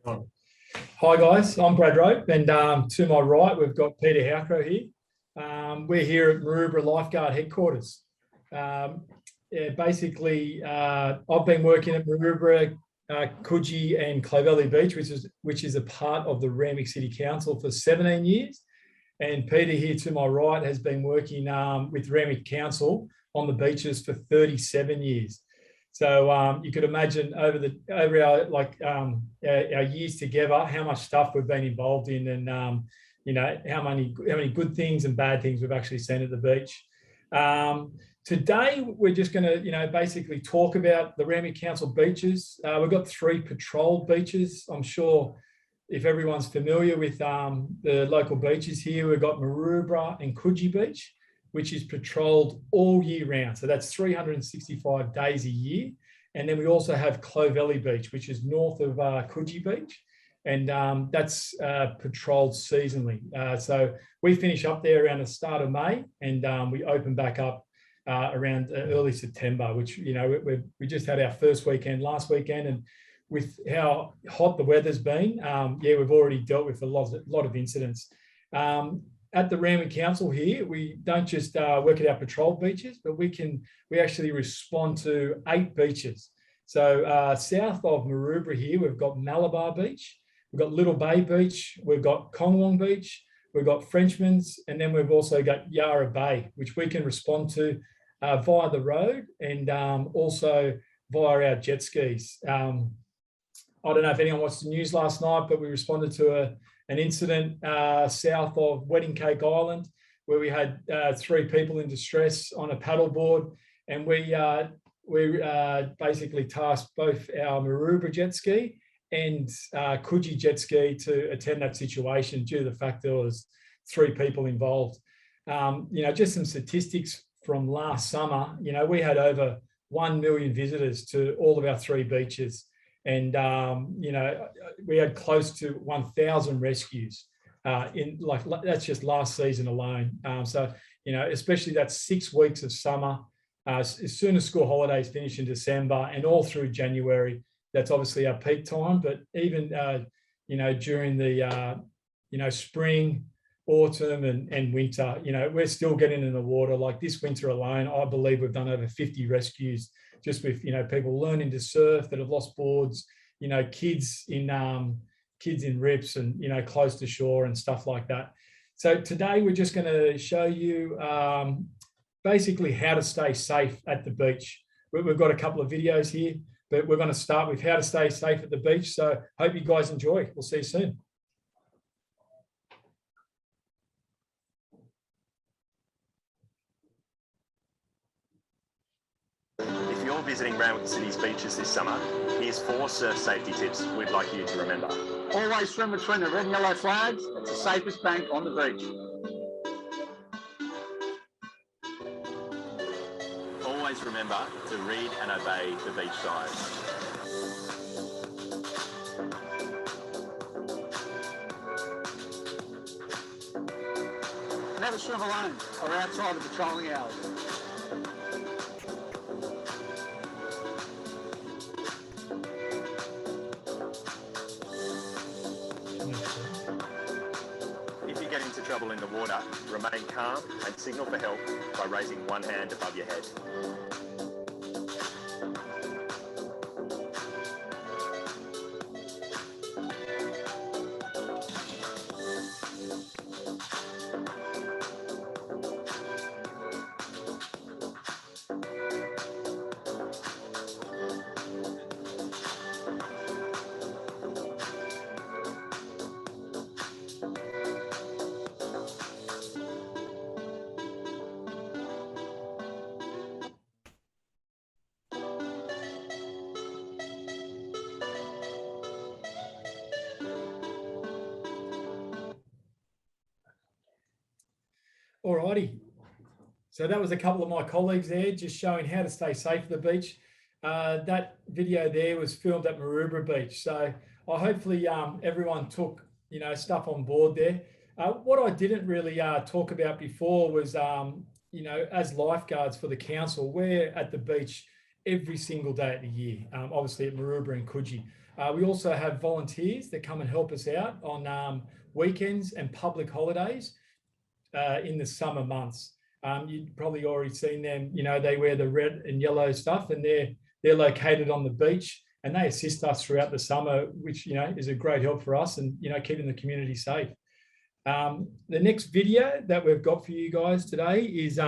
Hi guys, I'm Brad Rope, and to my right we've got Peter Howcrow here. We're here at Maroubra Lifeguard headquarters. I've been working at Maroubra, Coogee and Clovelly Beach, which is a part of the Randwick City Council, for 17 years. And Peter here to my right has been working with Randwick Council on the beaches for 37 years. So you could imagine over our years together, how much stuff we've been involved in, and how many good things and bad things we've actually seen at the beach. Today we're just going to basically talk about the Randwick Council beaches. We've got 3 patrolled beaches. I'm sure if everyone's familiar with the local beaches here, we've got Maroubra and Coogee Beach, which is patrolled all year round. So that's 365 days a year. And then we also have Clovelly Beach, which is north of Coogee Beach. And that's patrolled seasonally. So we finish up there around the start of May, and we open back up around early September, which, we just had our first weekend last weekend. And with how hot the weather's been, we've already dealt with a lot of incidents. At the Randwick Council here, we don't just work at our patrolled beaches, but we actually respond to 8 beaches. So south of Maroubra here, we've got Maroubra Beach, we've got Little Bay Beach, we've got Coogee Beach, we've got Frenchman's, and then we've also got Yarra Bay, which we can respond to via the road and also via our jet skis. I don't know if anyone watched the news last night, but we responded to an incident south of Wedding Cake Island, where we had 3 people in distress on a paddleboard, and we basically tasked both our Maroubra jet ski and Coogee jet ski to attend that situation due to the fact there was 3 people involved. Just some statistics from last summer. We had over 1 million visitors to all of our 3 beaches. And, we had close to 1,000 rescues that's just last season alone. Especially that 6 weeks of summer, as soon as school holidays finish in December and all through January, that's obviously our peak time. But even, during the, spring, autumn and winter, we're still getting in the water. Like this winter alone, I believe we've done over 50 rescues just with, people learning to surf that have lost boards, kids in rips and, close to shore and stuff like that. So today we're just going to show you basically how to stay safe at the beach. We've got a couple of videos here, but we're going to start with how to stay safe at the beach. So hope you guys enjoy. We'll see you soon. If you're visiting Randwick City's beaches this summer, here's 4 surf safety tips we'd like you to remember. Always swim between the red and yellow flags. It's the safest bank on the beach. Always remember to read and obey the beach signs. Never swim alone or outside of patrolling hours. If you get into trouble in the water, remain calm and signal for help by raising one hand above your head. Alrighty, so that was a couple of my colleagues there just showing how to stay safe at the beach. That video there was filmed at Maroubra Beach, so hopefully everyone took stuff on board there. What I didn't really talk about before was as lifeguards for the council, we're at the beach every single day of the year, obviously at Maroubra and Coogee. We also have volunteers that come and help us out on weekends and public holidays in the summer months. You've probably already seen them. You know, they wear the red and yellow stuff, and they're located on the beach, and they assist us throughout the summer, which, you know, is a great help for us and, you know, keeping the community safe. The next video that we've got for you guys today is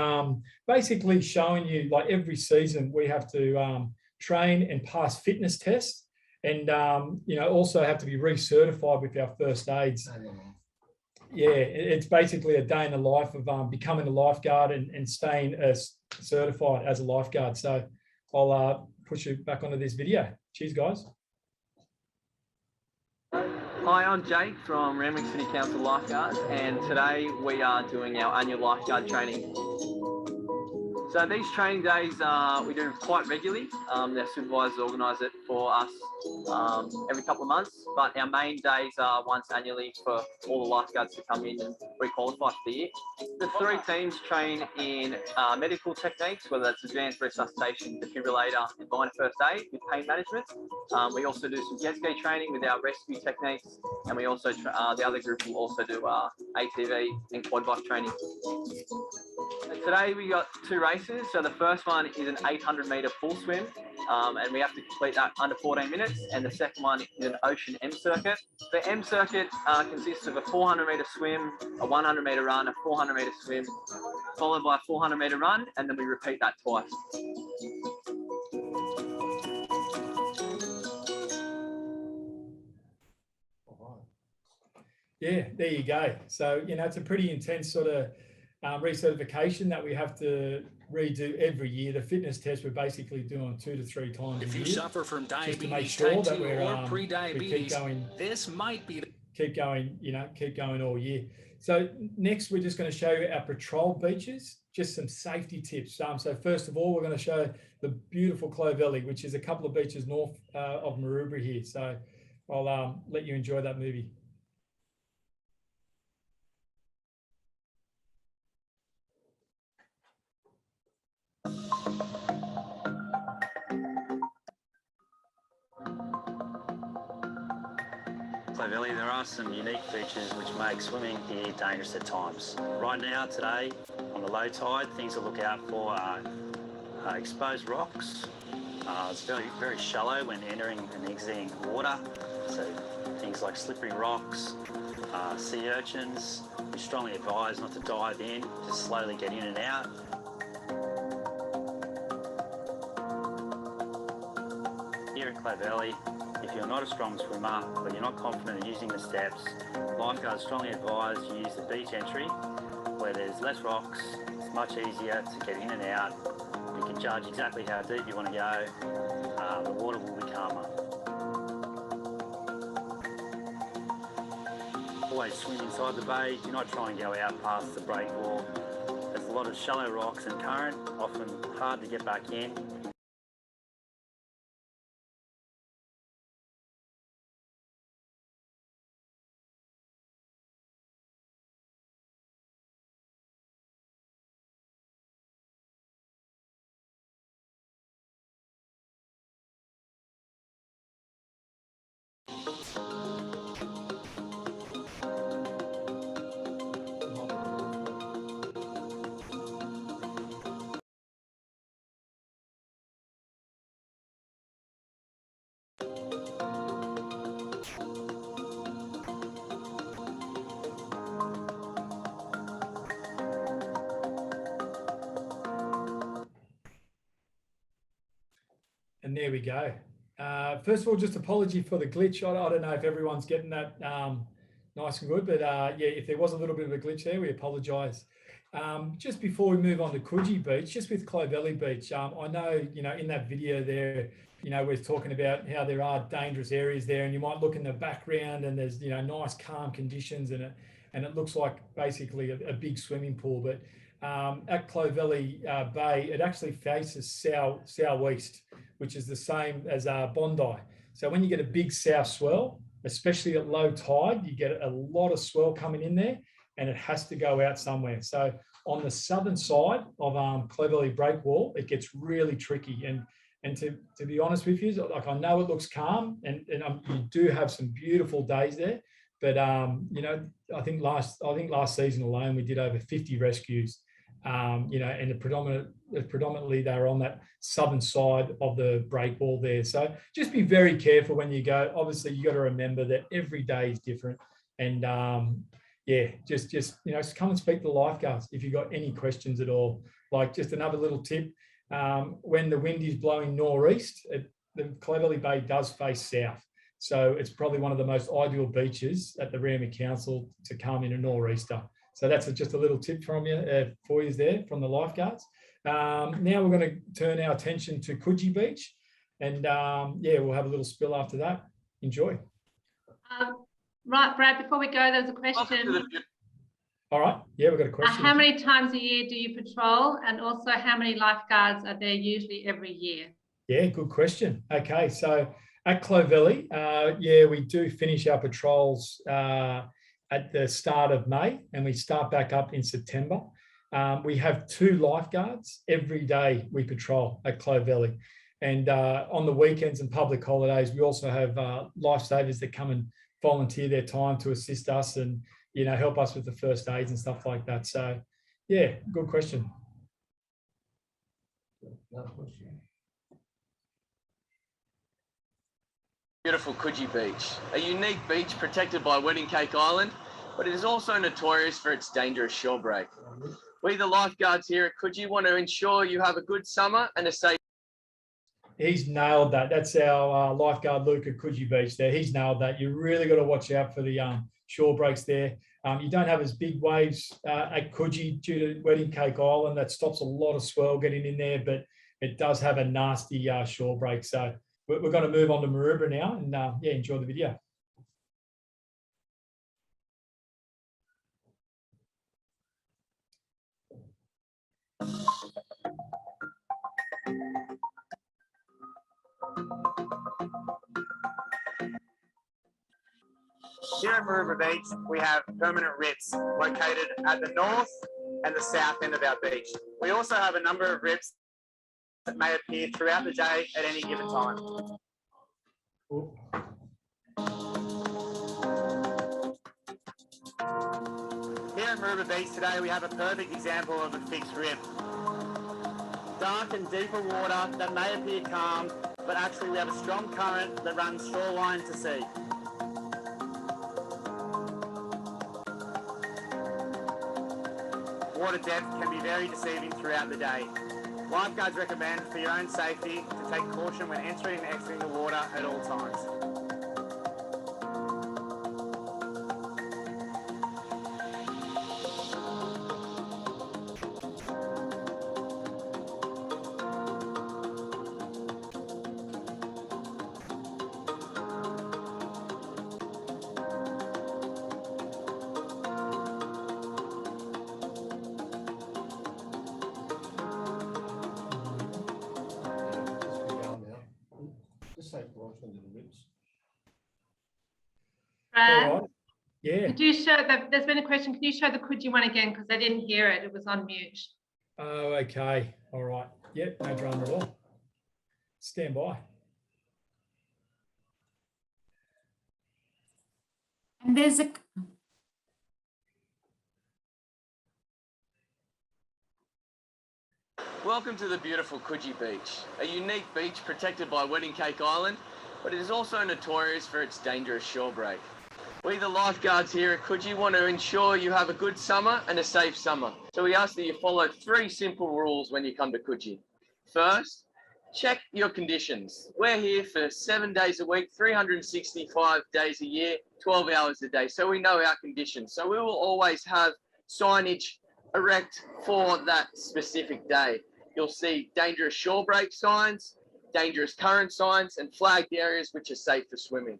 basically showing you, like, every season we have to train and pass fitness tests, and you know, also have to be recertified with our first aids. Yeah, it's basically a day in the life of becoming a lifeguard and staying certified as a lifeguard. So I'll push you back onto this video. Cheers, guys. Hi, I'm Jake from Randwick City Council Lifeguards, and today we are doing our annual lifeguard training. So these training days we do quite regularly. Their supervisors organise it for us every couple of months, but our main days are once annually for all the lifeguards to come in and re-qualify for the year. The 3 teams train in medical techniques, whether that's advanced resuscitation, defibrillator, and minor first aid with pain management. We also do some jet ski training with our rescue techniques, and we also, the other group will also do ATV and quad bike training. And today we got 2 races. So the first one is an 800-metre full swim, and we have to complete that under 14 minutes. And the second one is an ocean M circuit. The M circuit consists of a 400-metre swim, a 100-metre run, a 400-metre swim, followed by a 400-metre run, and then we repeat that twice. Yeah, there you go. So, you know, it's a pretty intense sort of recertification that we have to redo every year. The fitness test we're basically doing 2 to 3 times if a you year, suffer from diabetes, just to make sure that we're or pre-diabetes, this might be keep going all year. So next, we're just going to show you our patrol beaches, just some safety tips. So first of all, we're going to show the beautiful Clovelly, which is a couple of beaches north of Maroubra here. So I'll let you enjoy that movie. Clovelly, there are some unique features which make swimming here dangerous at times. Right now, today, on the low tide, things to look out for are exposed rocks. It's very, very shallow when entering and exiting water. So things like slippery rocks, sea urchins. We strongly advise not to dive in, just slowly get in and out. Here at Clovelly, if you're not a strong swimmer, but you're not confident in using the steps, lifeguards strongly advise you use the beach entry, where there's less rocks, it's much easier to get in and out. You can judge exactly how deep you want to go, the water will be calmer. Always swim inside the bay, do not try and go out past the break wall. There's a lot of shallow rocks and current, often hard to get back in. And there we go. First of all, just apology for the glitch. I don't know if everyone's getting that nice and good, but yeah, if there was a little bit of a glitch there, we apologise. Just before we move on to Coogee Beach, just with Clovelly Beach, I know, you know, in that video there, you know, we're talking about how there are dangerous areas there, and you might look in the background and there's, you know, nice calm conditions, and it looks like basically a big swimming pool. But at Clovelly Bay, it actually faces southeast, which is the same as Bondi. So when you get a big south swell, especially at low tide, you get a lot of swell coming in there, and it has to go out somewhere. So on the southern side of Clovelly Breakwall, it gets really tricky. And And to be honest with you, like, I know it looks calm, and you do have some beautiful days there, but you know, I think last season alone we did over 50 rescues. You know, and predominantly they were on that southern side of the breakwall there. So just be very careful when you go. Obviously, you got to remember that every day is different, and yeah, just you know, come and speak to the lifeguards if you've got any questions at all. Like, just another little tip: when the wind is blowing northeast, the Clovelly Bay does face south. So it's probably one of the most ideal beaches at the Randwick Council to come in a nor'easter. So that's just a little tip from you for you there from the lifeguards. Now we're going to turn our attention to Coogee Beach, and yeah, we'll have a little spill after that. Enjoy. Right, Brad, before we go, there was a question. All right. Yeah, we've got a question. How many times a year do you patrol? And also, how many lifeguards are there usually every year? Yeah, good question. Okay, so at Clovelly, yeah, we do finish our patrols at the start of May, and we start back up in September. We have 2 lifeguards every day we patrol at Clovelly. And on the weekends and public holidays, we also have lifesavers that come and volunteer their time to assist us and, you know, help us with the first aids and stuff like that. So, yeah, good question. Beautiful Coogee Beach, a unique beach protected by Wedding Cake Island, but it is also notorious for its dangerous shore break. We, the lifeguards here at Coogee, want to ensure you have a good summer and a safe. He's nailed that. That's our lifeguard, Luke, at Coogee Beach there. He's nailed that. You really got to watch out for the shore breaks there. You don't have as big waves at Coogee due to Wedding Cake Island. That stops a lot of swell getting in there, but it does have a nasty shore break. So we're going to move on to Maroubra now, and yeah, enjoy the video. Here at Maroubra Beach, we have permanent rips located at the north and the south end of our beach. We also have a number of rips that may appear throughout the day at any given time. Here at Maroubra Beach today, we have a perfect example of a fixed rip. Dark and deeper water that may appear calm, but actually we have a strong current that runs shoreline to sea. Water depth can be very deceiving throughout the day. Lifeguards recommend for your own safety to take caution when entering and exiting the water at all times. Brad, yeah. Could you show there's been a question. Can you show the Coogee one again? Because I didn't hear it. It was on mute. Oh, okay. All right. Yep, no drama at all. Stand by. And there's a... Welcome to the beautiful Coogee Beach, a unique beach protected by Wedding Cake Island, but it is also notorious for its dangerous shore break. We, the lifeguards here at Coogee, want to ensure you have a good summer and a safe summer. So we ask that you follow 3 simple rules when you come to Coogee. First, check your conditions. We're here for 7 days a week, 365 days a year, 12 hours a day. So we know our conditions. So we will always have signage erect for that specific day. You'll see dangerous shore break signs, dangerous current signs, and flagged areas which are safe for swimming.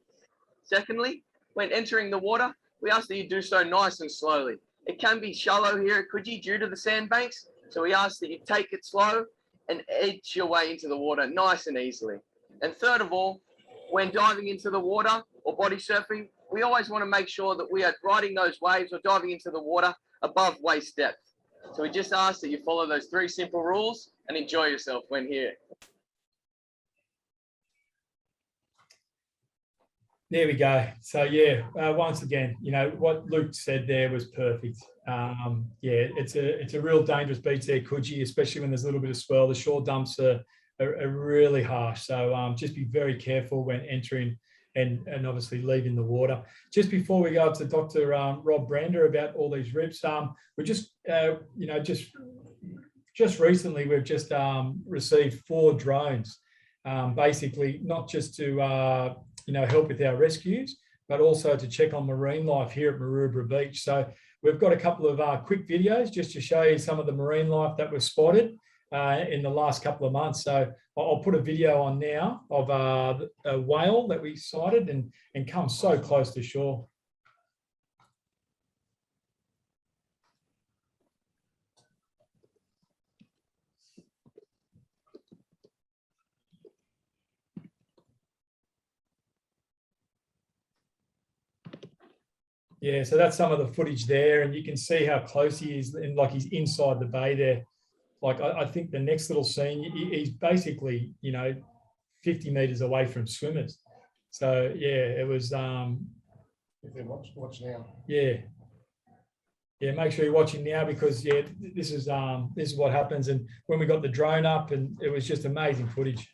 Secondly, when entering the water, we ask that you do so nice and slowly. It can be shallow here at Coogee due to the sandbanks, so we ask that you take it slow and edge your way into the water nice and easily. And third of all, when diving into the water or body surfing, we always want to make sure that we are riding those waves or diving into the water above waist depth. So we just ask that you follow those 3 simple rules and enjoy yourself when here. There we go. So yeah, once again, you know, what Luke said there was perfect. Yeah, it's a real dangerous beach there, Coogee, especially when there's a little bit of swell. The shore dumps are really harsh. So just be very careful when entering and obviously leaving the water. Just before we go to Dr. Rob Brander about all these rips, we just, you know, just recently we've just received 4 drones, basically not just to you know, help with our rescues, but also to check on marine life here at Maroubra Beach. So we've got a couple of quick videos just to show you some of the marine life that was spotted in the last couple of months. So I'll put a video on now of a whale that we sighted and come so close to shore. Yeah, so that's some of the footage there, and you can see how close he is, and like he's inside the bay there. Like I think the next little scene, he's basically, you know, 50 meters away from swimmers. So yeah, it was. If they watch now. Yeah. Yeah, make sure you're watching now, because yeah, this is what happens. And when we got the drone up, and it was just amazing footage.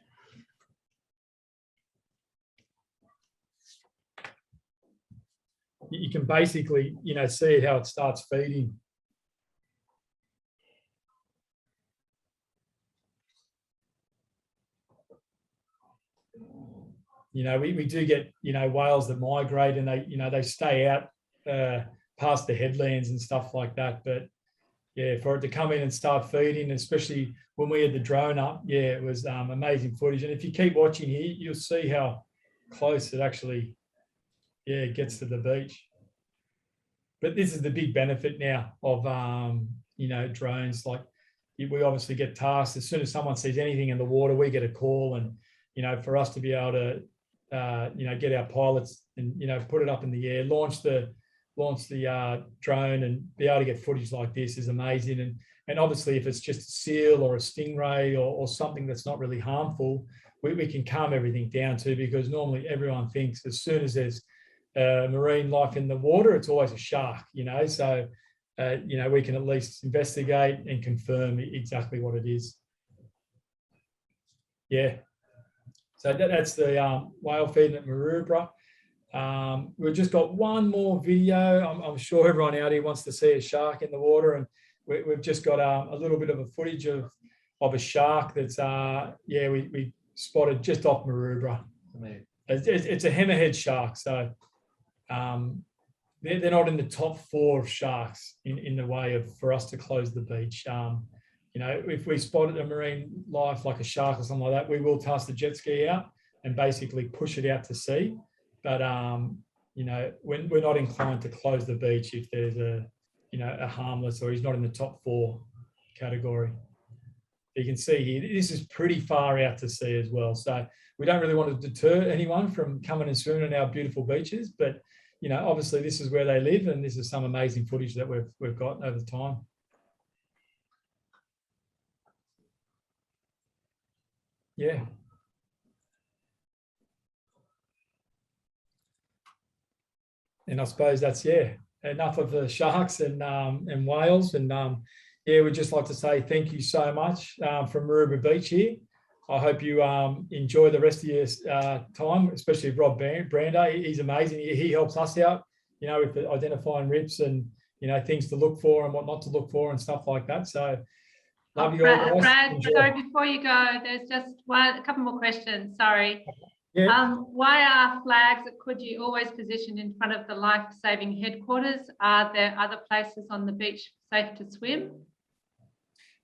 You can basically, you know, see how it starts feeding. You know, we do get, you know, whales that migrate, and they, you know, they stay out past the headlands and stuff like that. But yeah, for it to come in and start feeding, especially when we had the drone up, yeah, it was amazing footage. And if you keep watching here, you'll see how close it actually, yeah, gets to the beach. But this is the big benefit now of, you know, drones. Like we obviously get tasked as soon as someone sees anything in the water, we get a call, and, you know, for us to be able to, you know, get our pilots and, you know, put it up in the air, launch the drone and be able to get footage like this is amazing. And obviously if it's just a seal or a stingray or something that's not really harmful, we can calm everything down too, because normally everyone thinks as soon as there's marine life in the water, it's always a shark, you know. So, you know, we can at least investigate and confirm exactly what it is. Yeah. So that's the whale feeding at Maroubra. We've just got one more video. I'm sure everyone out here wants to see a shark in the water, and we've just got a little bit of a footage of a shark that's, yeah, we spotted just off Maroubra. It's a hammerhead shark, so they're not in the top 4 of sharks in the way of for us to close the beach. You know, if we spotted a marine life like a shark or something like that, we will toss the jet ski out and basically push it out to sea. But, you know, we're not inclined to close the beach if there's you know, a harmless, or he's not in the top 4 category. You can see here, this is pretty far out to sea as well. So we don't really want to deter anyone from coming and swimming on our beautiful beaches. But, you know, obviously this is where they live, and this is some amazing footage that we've got over time. Yeah. And I suppose that's, yeah, enough of the sharks and whales. And yeah, we'd just like to say thank you so much from Maroubra Beach here. I hope you enjoy the rest of your time, especially Rob Brander. He's amazing. He helps us out, you know, with identifying rips and, you know, things to look for and what not to look for and stuff like that. So love you all, guys. Brad, sorry, before you go, there's just a couple more questions. Sorry. Yeah. Why are flags at Coogee always positioned in front of the life-saving headquarters? Are there other places on the beach safe to swim?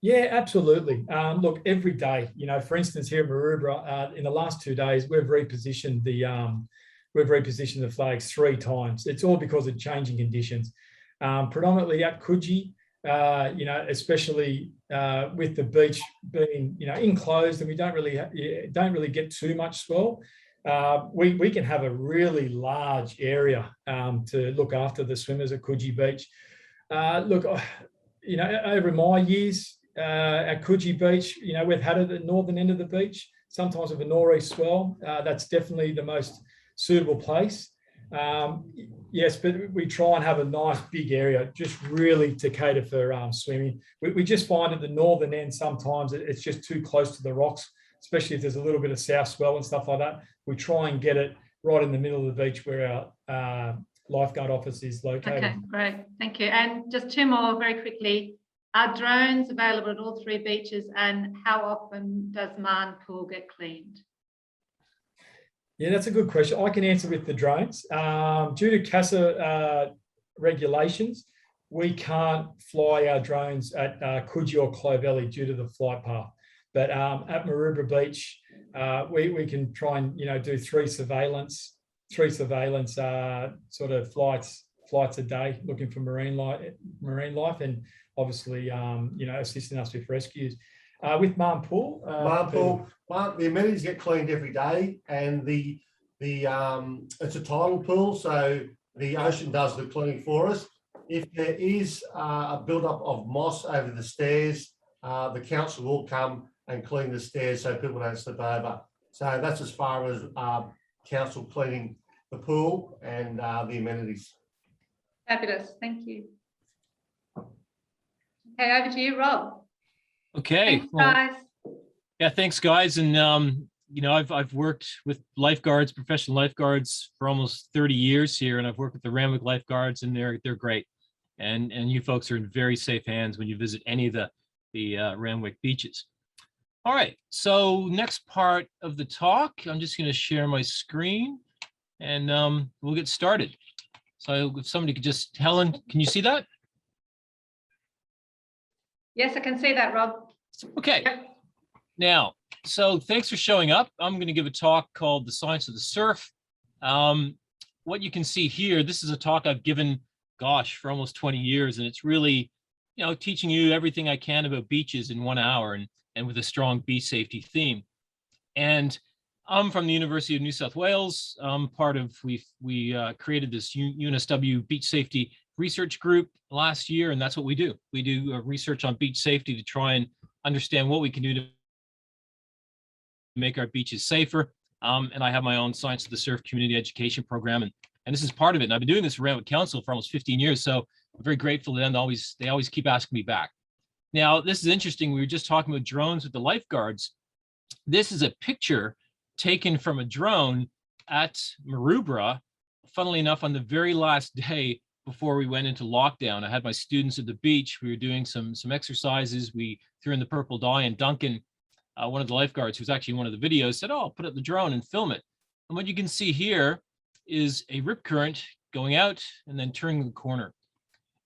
Yeah, absolutely. Look, every day, you know, for instance, here at Maroubra, in the last 2 days, we've repositioned the flags 3 times. It's all because of changing conditions. Predominantly at Coogee, you know, especially with the beach being, you know, enclosed, and we don't really get too much swell. We can have a really large area to look after the swimmers at Coogee Beach. Look, you know, over my years at Coogee Beach, you know, we've had it at the northern end of the beach, sometimes with a nor'east swell. That's definitely the most suitable place. Yes, but we try and have a nice big area just really to cater for swimming. We just find at the northern end sometimes it's just too close to the rocks, especially if there's a little bit of south swell and stuff like that. We try and get it right in the middle of the beach where our lifeguard office is located. Okay, great. Thank you. And just two more very quickly. Are drones available at all three beaches, and how often does Marn Pool get cleaned? Yeah, that's a good question. I can answer with the drones. Due to CASA regulations, we can't fly our drones at Coogee or Clovelly due to the flight path. But at Maroubra Beach, we can try and do three surveillance sort of flights a day, looking for marine life, and obviously assisting us with rescues. With Marn Pool, the amenities get cleaned every day, and it's a tidal pool, so the ocean does the cleaning for us. If there is a build-up of moss over the stairs, the council will come and clean the stairs so people don't slip over. So that's as far as council cleaning the pool and the amenities. Fabulous, thank you. Okay, over to you, Rob. Okay. Thanks, guys. Yeah, thanks, guys. And I've worked with lifeguards, professional lifeguards, for almost 30 years here, and I've worked with the Randwick lifeguards, and they're great. And you folks are in very safe hands when you visit any of the Randwick beaches. All right. So next part of the talk, I'm just going to share my screen, and we'll get started. So if somebody could just, Helen, can you see that? Yes, I can see that, Rob. Okay. Yep. Now, so thanks for showing up. I'm going to give a talk called The Science of the Surf. What you can see here, this is a talk I've given, gosh, for almost 20 years, and it's really, teaching you everything I can about beaches in 1 hour, and with a strong beach safety theme. And I'm from the University of New South Wales. We created this UNSW beach safety research group last year, and that's what we do. We do research on beach safety to try and understand what we can do to make our beaches safer. And I have my own Science of the Surf community education program, and this is part of it. And I've been doing this around with council for almost 15 years, so I'm very grateful to them. They always keep asking me back. Now, this is interesting. We were just talking about drones with the lifeguards. This is a picture taken from a drone at Maroubra, funnily enough, on the very last day before we went into lockdown. I had my students at the beach. We were doing some exercises. We threw in the purple dye, and Duncan, one of the lifeguards, who's actually in one of the videos, said, "Oh, put up the drone and film it." And what you can see here is a rip current going out and then turning the corner.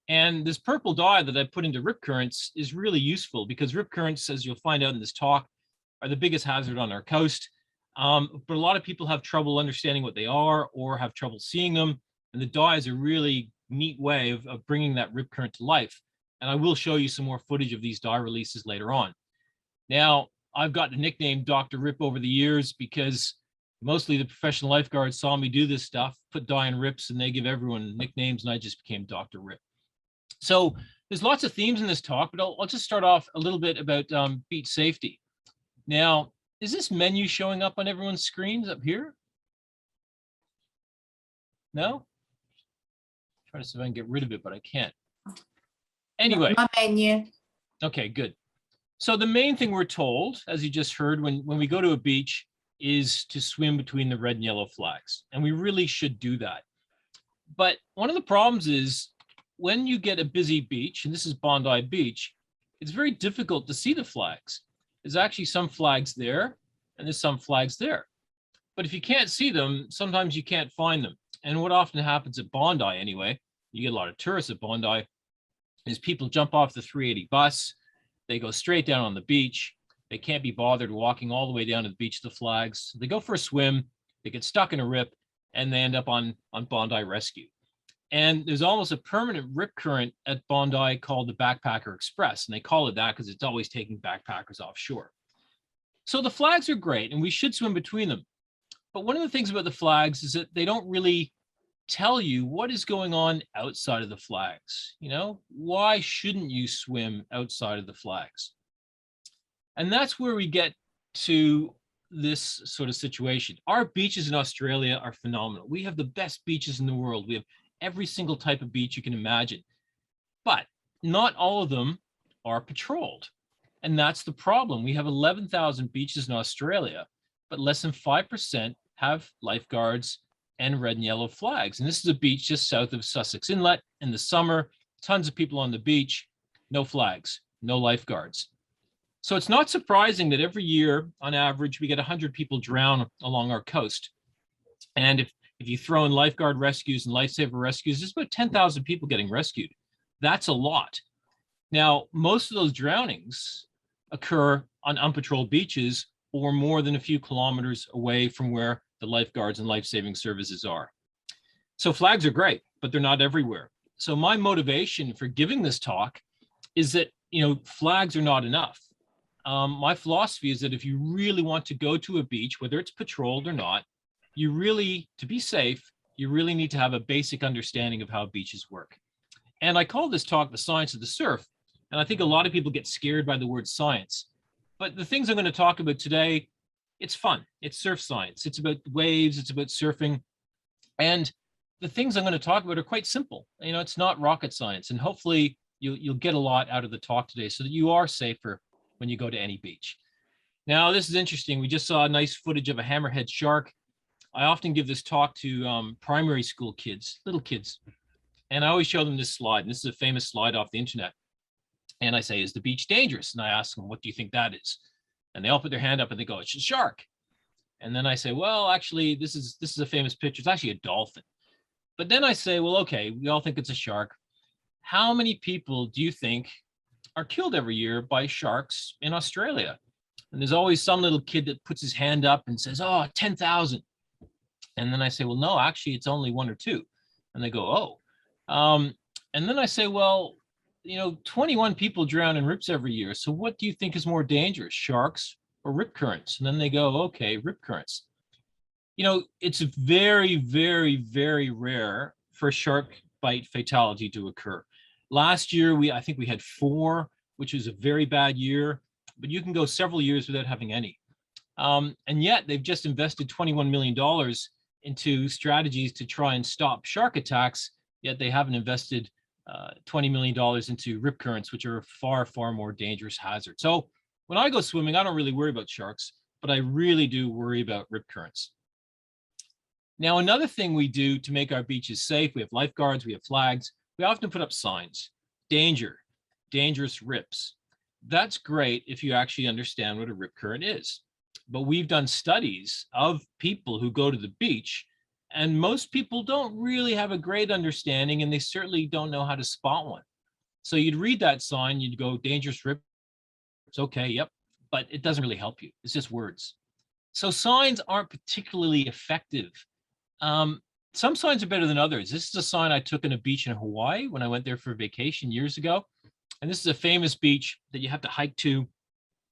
And this purple dye that I put into rip currents is really useful, because rip currents, as you'll find out in this talk, are the biggest hazard on our coast. But a lot of people have trouble understanding what they are or have trouble seeing them. And the dye is a really neat way of bringing that rip current to life. And I will show you some more footage of these dye releases later on. Now, I've got the nickname Dr. Rip over the years because mostly the professional lifeguards saw me do this stuff, put dye in rips, and they give everyone nicknames, and I just became Dr. Rip. So there's lots of themes in this talk, but I'll just start off a little bit about beach safety. Now, is this menu showing up on everyone's screens up here? No? Try to see if I can get rid of it, but I can't. Anyway. My menu. Okay, good. So the main thing we're told, as you just heard, when we go to a beach, is to swim between the red and yellow flags. And we really should do that. But one of the problems is when you get a busy beach, and this is Bondi Beach, it's very difficult to see the flags. There's actually some flags there, and there's some flags there. But if you can't see them, sometimes you can't find them. And what often happens at Bondi anyway, you get a lot of tourists at Bondi, is people jump off the 380 bus, they go straight down on the beach, they can't be bothered walking all the way down to the beach to the flags. They go for a swim, they get stuck in a rip, and they end up on Bondi Rescue. And there's almost a permanent rip current at Bondi called the Backpacker Express. And they call it that because it's always taking backpackers offshore. So the flags are great, and we should swim between them. But one of the things about the flags is that they don't really tell you what is going on outside of the flags. You know, why shouldn't you swim outside of the flags? And that's where we get to this sort of situation. Our beaches in Australia are phenomenal. We have the best beaches in the world. We have every single type of beach you can imagine, but not all of them are patrolled. And that's the problem. We have 11,000 beaches in Australia, but less than 5% have lifeguards and red and yellow flags. And this is a beach just south of Sussex Inlet. In the summer, tons of people on the beach, no flags, no lifeguards. So it's not surprising that every year, on average, we get 100 people drown along our coast. And if you throw in lifeguard rescues and lifesaver rescues, there's about 10,000 people getting rescued. That's a lot. Now, most of those drownings occur on unpatrolled beaches or more than a few kilometers away from where the lifeguards and life-saving services are. So flags are great, but they're not everywhere. So my motivation for giving this talk is that, flags are not enough. My philosophy is that if you really want to go to a beach, whether it's patrolled or not, to be safe, you really need to have a basic understanding of how beaches work. And I call this talk The Science of the Surf. And I think a lot of people get scared by the word science. But the things I'm going to talk about today, it's fun. It's surf science. It's about waves. It's about surfing. And the things I'm going to talk about are quite simple. It's not rocket science. And hopefully you'll get a lot out of the talk today so that you are safer when you go to any beach. Now, this is interesting. We just saw a nice footage of a hammerhead shark. I often give this talk to primary school kids, little kids. And I always show them this slide. And this is a famous slide off the internet. And I say, is the beach dangerous? And I ask them, what do you think that is? And they all put their hand up and they go, it's a shark. And then I say, well, actually, this is a famous picture. It's actually a dolphin. But then I say, well, okay, we all think it's a shark. How many people do you think are killed every year by sharks in Australia? And there's always some little kid that puts his hand up and says, oh, 10,000. And then I say, well, no, actually, it's only 1 or 2. And they go, oh. And then I say, well, 21 people drown in rips every year. So what do you think is more dangerous, sharks or rip currents? And then they go, okay, rip currents. It's very, very, very rare for a shark bite fatality to occur. Last year, I think we had 4, which was a very bad year, but you can go several years without having any. And yet they've just invested $21 million into strategies to try and stop shark attacks, yet they haven't invested $20 million into rip currents, which are a far, far more dangerous hazard. So when I go swimming, I don't really worry about sharks, but I really do worry about rip currents. Now, another thing we do to make our beaches safe, we have lifeguards, we have flags, we often put up signs, danger, dangerous rips. That's great if you actually understand what a rip current is. But we've done studies of people who go to the beach, and most people don't really have a great understanding, and they certainly don't know how to spot one. So you'd read that sign, you'd go, dangerous rip. It's okay, yep, but it doesn't really help you. It's just words. So signs aren't particularly effective. Some signs are better than others. This is a sign I took on a beach in Hawaii when I went there for a vacation years ago. And this is a famous beach that you have to hike to.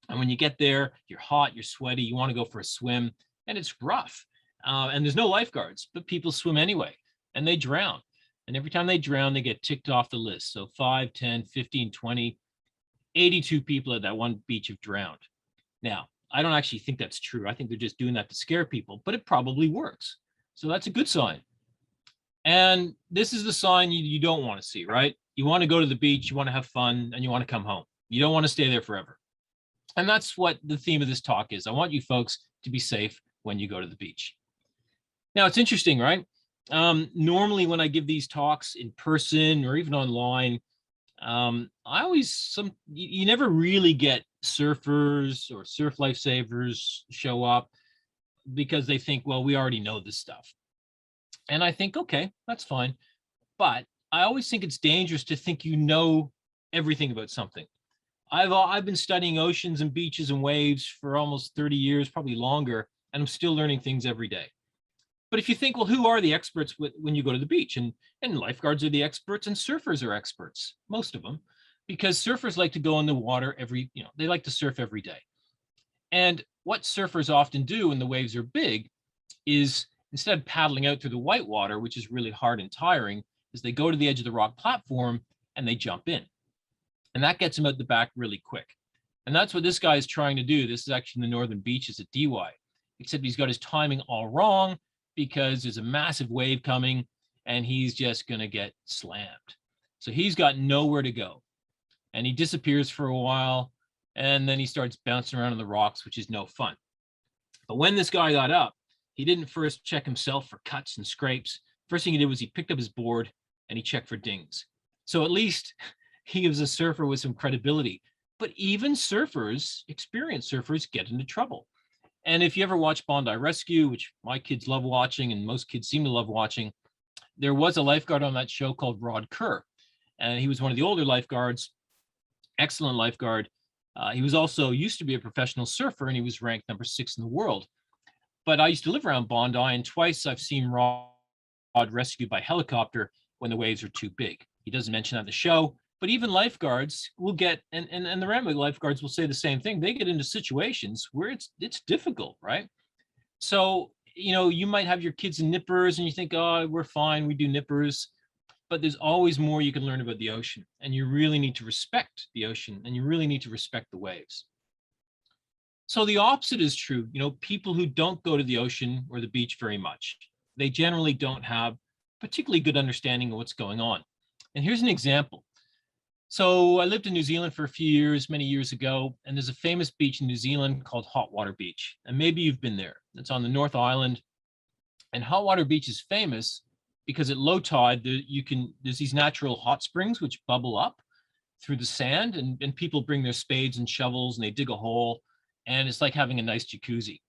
And when you get there, you're hot, you're sweaty, you want to go for a swim, and it's rough. And there's no lifeguards, but people swim anyway, and they drown. And every time they drown, they get ticked off the list. So 5, 10, 15, 20, 82 people at that one beach have drowned. Now, I don't actually think that's true. I think they're just doing that to scare people, but it probably works. So that's a good sign. And this is the sign you don't want to see, right? You want to go to the beach, you want to have fun, and you want to come home. You don't want to stay there forever. And that's what the theme of this talk is. I want you folks to be safe when you go to the beach. Now, it's interesting, right? Normally when I give these talks in person or even online, you never really get surfers or surf lifesavers show up because they think, well, we already know this stuff. And I think, okay, that's fine. But I always think it's dangerous to think you know everything about something. I've been studying oceans and beaches and waves for almost 30 years, probably longer, and I'm still learning things every day. But if you think, well, who are the experts when you go to the beach? And lifeguards are the experts and surfers are experts, most of them, because surfers like to go in the water they like to surf every day. And what surfers often do when the waves are big is instead of paddling out through the white water, which is really hard and tiring, is they go to the edge of the rock platform and they jump in. And that gets them out the back really quick. And that's what this guy is trying to do. This is actually in the northern beaches at DY. except he's got his timing all wrong because there's a massive wave coming and he's just going to get slammed. So he's got nowhere to go. And he disappears for a while, and then he starts bouncing around on the rocks, which is no fun. But when this guy got up, he didn't first check himself for cuts and scrapes. First thing he did was he picked up his board and he checked for dings. So at least he was a surfer with some credibility. But even surfers, experienced surfers, get into trouble. And if you ever watch Bondi Rescue, which my kids love watching and most kids seem to love watching, there was a lifeguard on that show called Rod Kerr. And he was one of the older lifeguards, excellent lifeguard. He was also used to be a professional surfer, and he was ranked number 6 in the world. But I used to live around Bondi, and twice I've seen Rod rescued by helicopter when the waves are too big. He doesn't mention that in the show, but even lifeguards will get, and the Randwick lifeguards will say the same thing. They get into situations where it's difficult, right? So, you know, you might have your kids in nippers and you think, oh, we're fine, we do nippers. But there's always more you can learn about the ocean, and you really need to respect the ocean, and you really need to respect the waves. So the opposite is true. You know, people who don't go to the ocean or the beach very much, they generally don't have particularly good understanding of what's going on. And here's an example. So I lived in New Zealand for a few years, many years ago, and there's a famous beach in New Zealand called Hotwater Beach. And maybe you've been there. It's on the North Island. And Hotwater Beach is famous because at low tide, there's these natural hot springs which bubble up through the sand, and people bring their spades and shovels and they dig a hole, and it's like having a nice jacuzzi.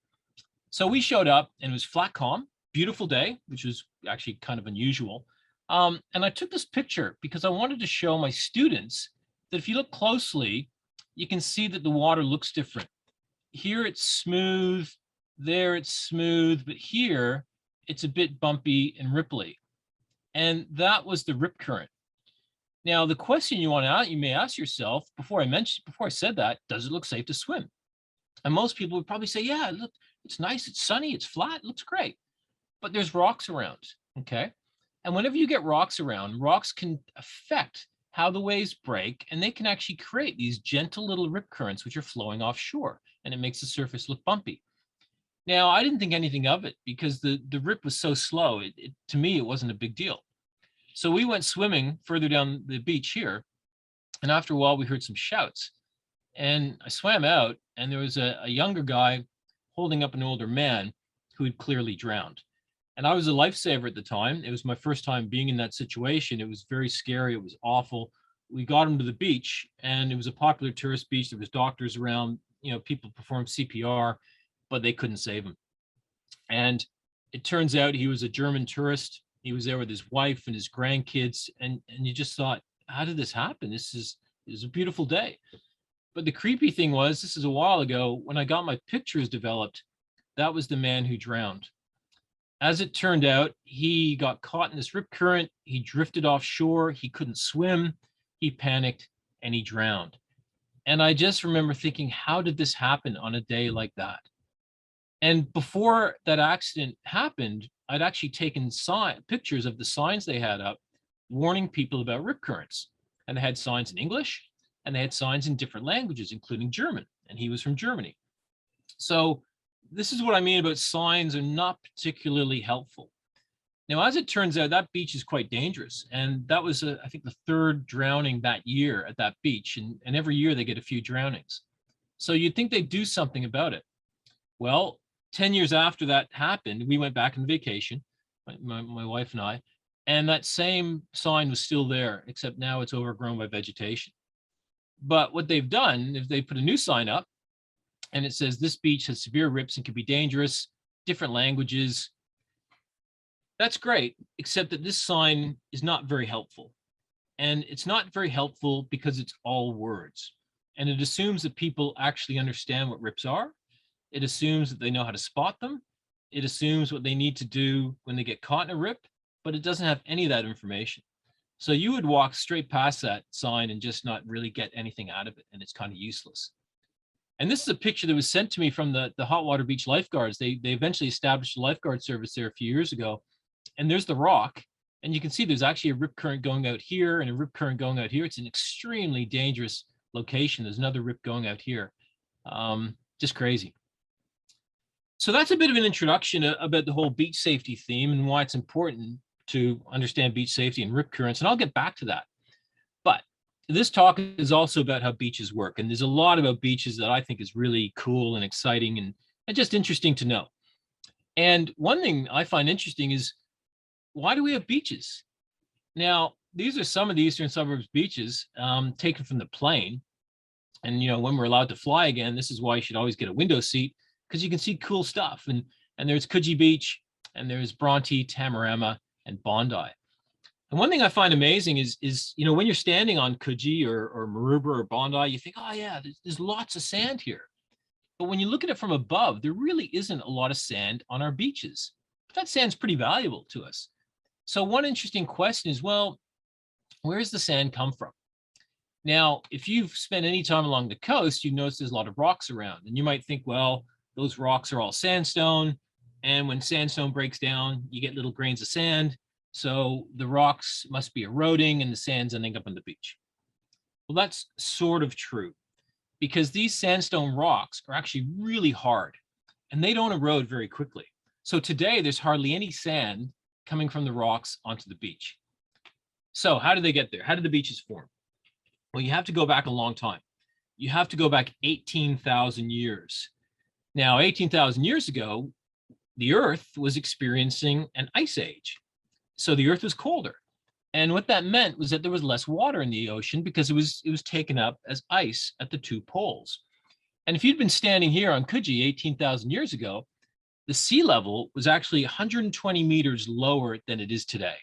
So we showed up and it was flat calm, beautiful day, which was actually kind of unusual. And I took this picture because I wanted to show my students that if you look closely, you can see that the water looks different. Here it's smooth, there it's smooth, but here it's a bit bumpy and ripply. And that was the rip current. Now, the question you may ask yourself before I said that, does it look safe to swim? And most people would probably say, yeah, look, it's nice, it's sunny, it's flat, it looks great. But there's rocks around, okay? And whenever you get rocks around, rocks can affect how the waves break, and they can actually create these gentle little rip currents which are flowing offshore, and it makes the surface look bumpy. Now, I didn't think anything of it because the rip was so slow. To me, it wasn't a big deal. So we went swimming further down the beach here, and after a while, we heard some shouts. And I swam out, and there was a younger guy holding up an older man who had clearly drowned. And I was a lifesaver at the time. It was my first time being in that situation. It was very scary. It was awful. We got him to the beach, and it was a popular tourist beach. There was doctors around, you know, people performed CPR, but they couldn't save him. And it turns out he was a German tourist. He was there with his wife and his grandkids. And you just thought, how did this happen? It was a beautiful day. But the creepy thing was, this is a while ago, when I got my pictures developed, that was the man who drowned. As it turned out, he got caught in this rip current. He drifted offshore. He couldn't swim. He panicked and he drowned. And I just remember thinking, how did this happen on a day like that? And before that accident happened, I'd actually taken pictures of the signs they had up warning people about rip currents. And they had signs in English, and they had signs in different languages, including German. And he was from Germany. So this is what I mean about signs are not particularly helpful. Now, as it turns out, that beach is quite dangerous. And that was, I think, the 3rd drowning that year at that beach. And every year they get a few drownings. So you'd think they'd do something about it. Well, 10 years after that happened, we went back on vacation, my wife and I, and that same sign was still there, except now it's overgrown by vegetation. But what they've done is they put a new sign up, and it says, this beach has severe rips and can be dangerous, different languages. That's great, except that this sign is not very helpful. And it's not very helpful because it's all words. And it assumes that people actually understand what rips are. It assumes that they know how to spot them. It assumes what they need to do when they get caught in a rip, but it doesn't have any of that information. So you would walk straight past that sign and just not really get anything out of it, and it's kind of useless. And this is a picture that was sent to me from the Hotwater Beach Lifeguards. They eventually established a lifeguard service there a few years ago. And there's the rock, and you can see there's actually a rip current going out here and a rip current going out here. It's an extremely dangerous location. There's another rip going out here. Just crazy. So that's a bit of an introduction about the whole beach safety theme and why it's important to understand beach safety and rip currents, and I'll get back to that. But this talk is also about how beaches work, and there's a lot about beaches that I think is really cool and exciting and just interesting to know. And one thing I find interesting is, why do we have beaches? Now, these are some of the eastern suburbs beaches taken from the plane. And, you know, when we're allowed to fly again, this is why you should always get a window seat, because you can see cool stuff. And there's Coogee Beach, and there's Bronte, Tamarama, and Bondi. And one thing I find amazing is you know, when you're standing on Coogee or Maroubra or Bondi, you think, oh yeah, there's lots of sand here. But when you look at it from above, there really isn't a lot of sand on our beaches. But that sand's pretty valuable to us. So one interesting question is, well, where does the sand come from? Now, if you've spent any time along the coast, you notice there's a lot of rocks around, and you might think, well, those rocks are all sandstone, and when sandstone breaks down, you get little grains of sand, so the rocks must be eroding and the sand's ending up on the beach. Well, that's sort of true, because these sandstone rocks are actually really hard, and they don't erode very quickly. So today, there's hardly any sand coming from the rocks onto the beach. So how did they get there? How did the beaches form? Well, you have to go back a long time. You have to go back 18,000 years. Now, 18,000 years ago, the Earth was experiencing an ice age. So the Earth was colder. And what that meant was that there was less water in the ocean because it was taken up as ice at the two poles. And if you'd been standing here on Coogee 18,000 years ago, the sea level was actually 120 meters lower than it is today.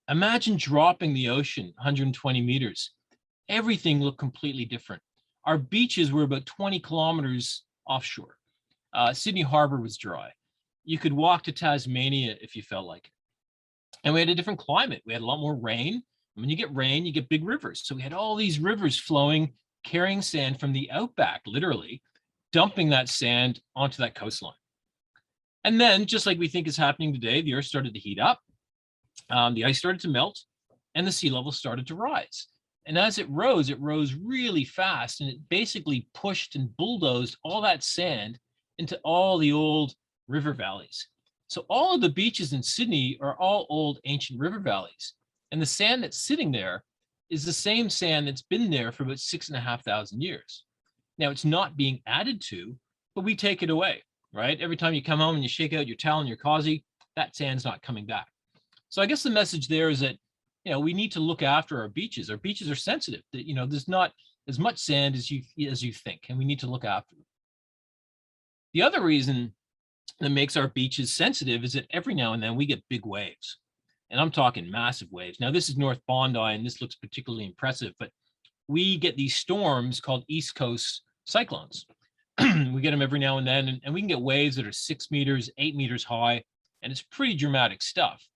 Imagine dropping the ocean 120 meters. Everything looked completely different. Our beaches were about 20 kilometers offshore. Sydney Harbor was dry. You could walk to Tasmania if you felt like it. And we had a different climate. We had a lot more rain. When you get rain, you get big rivers. So we had all these rivers flowing, carrying sand from the outback, literally, dumping that sand onto that coastline. And then, just like we think is happening today, the Earth started to heat up, the ice started to melt, and the sea level started to rise. And as it rose really fast, and it basically pushed and bulldozed all that sand into all the old river valleys. So all of the beaches in Sydney are all old ancient river valleys. And the sand that's sitting there is the same sand that's been there for about 6,500 years. Now, it's not being added to, but we take it away, right? Every time you come home and you shake out your towel and your causey, that sand's not coming back. So I guess the message there is that, you know, we need to look after our beaches. Our beaches are sensitive. That, you know, there's not as much sand as you think, and we need to look after them. The other reason that makes our beaches sensitive is that every now and then we get big waves, and I'm talking massive waves. Now, this is North Bondi, and this looks particularly impressive, but we get these storms called East Coast cyclones. We get them every now and then, and we can get waves that are 6 meters, 8 meters high, and it's pretty dramatic stuff.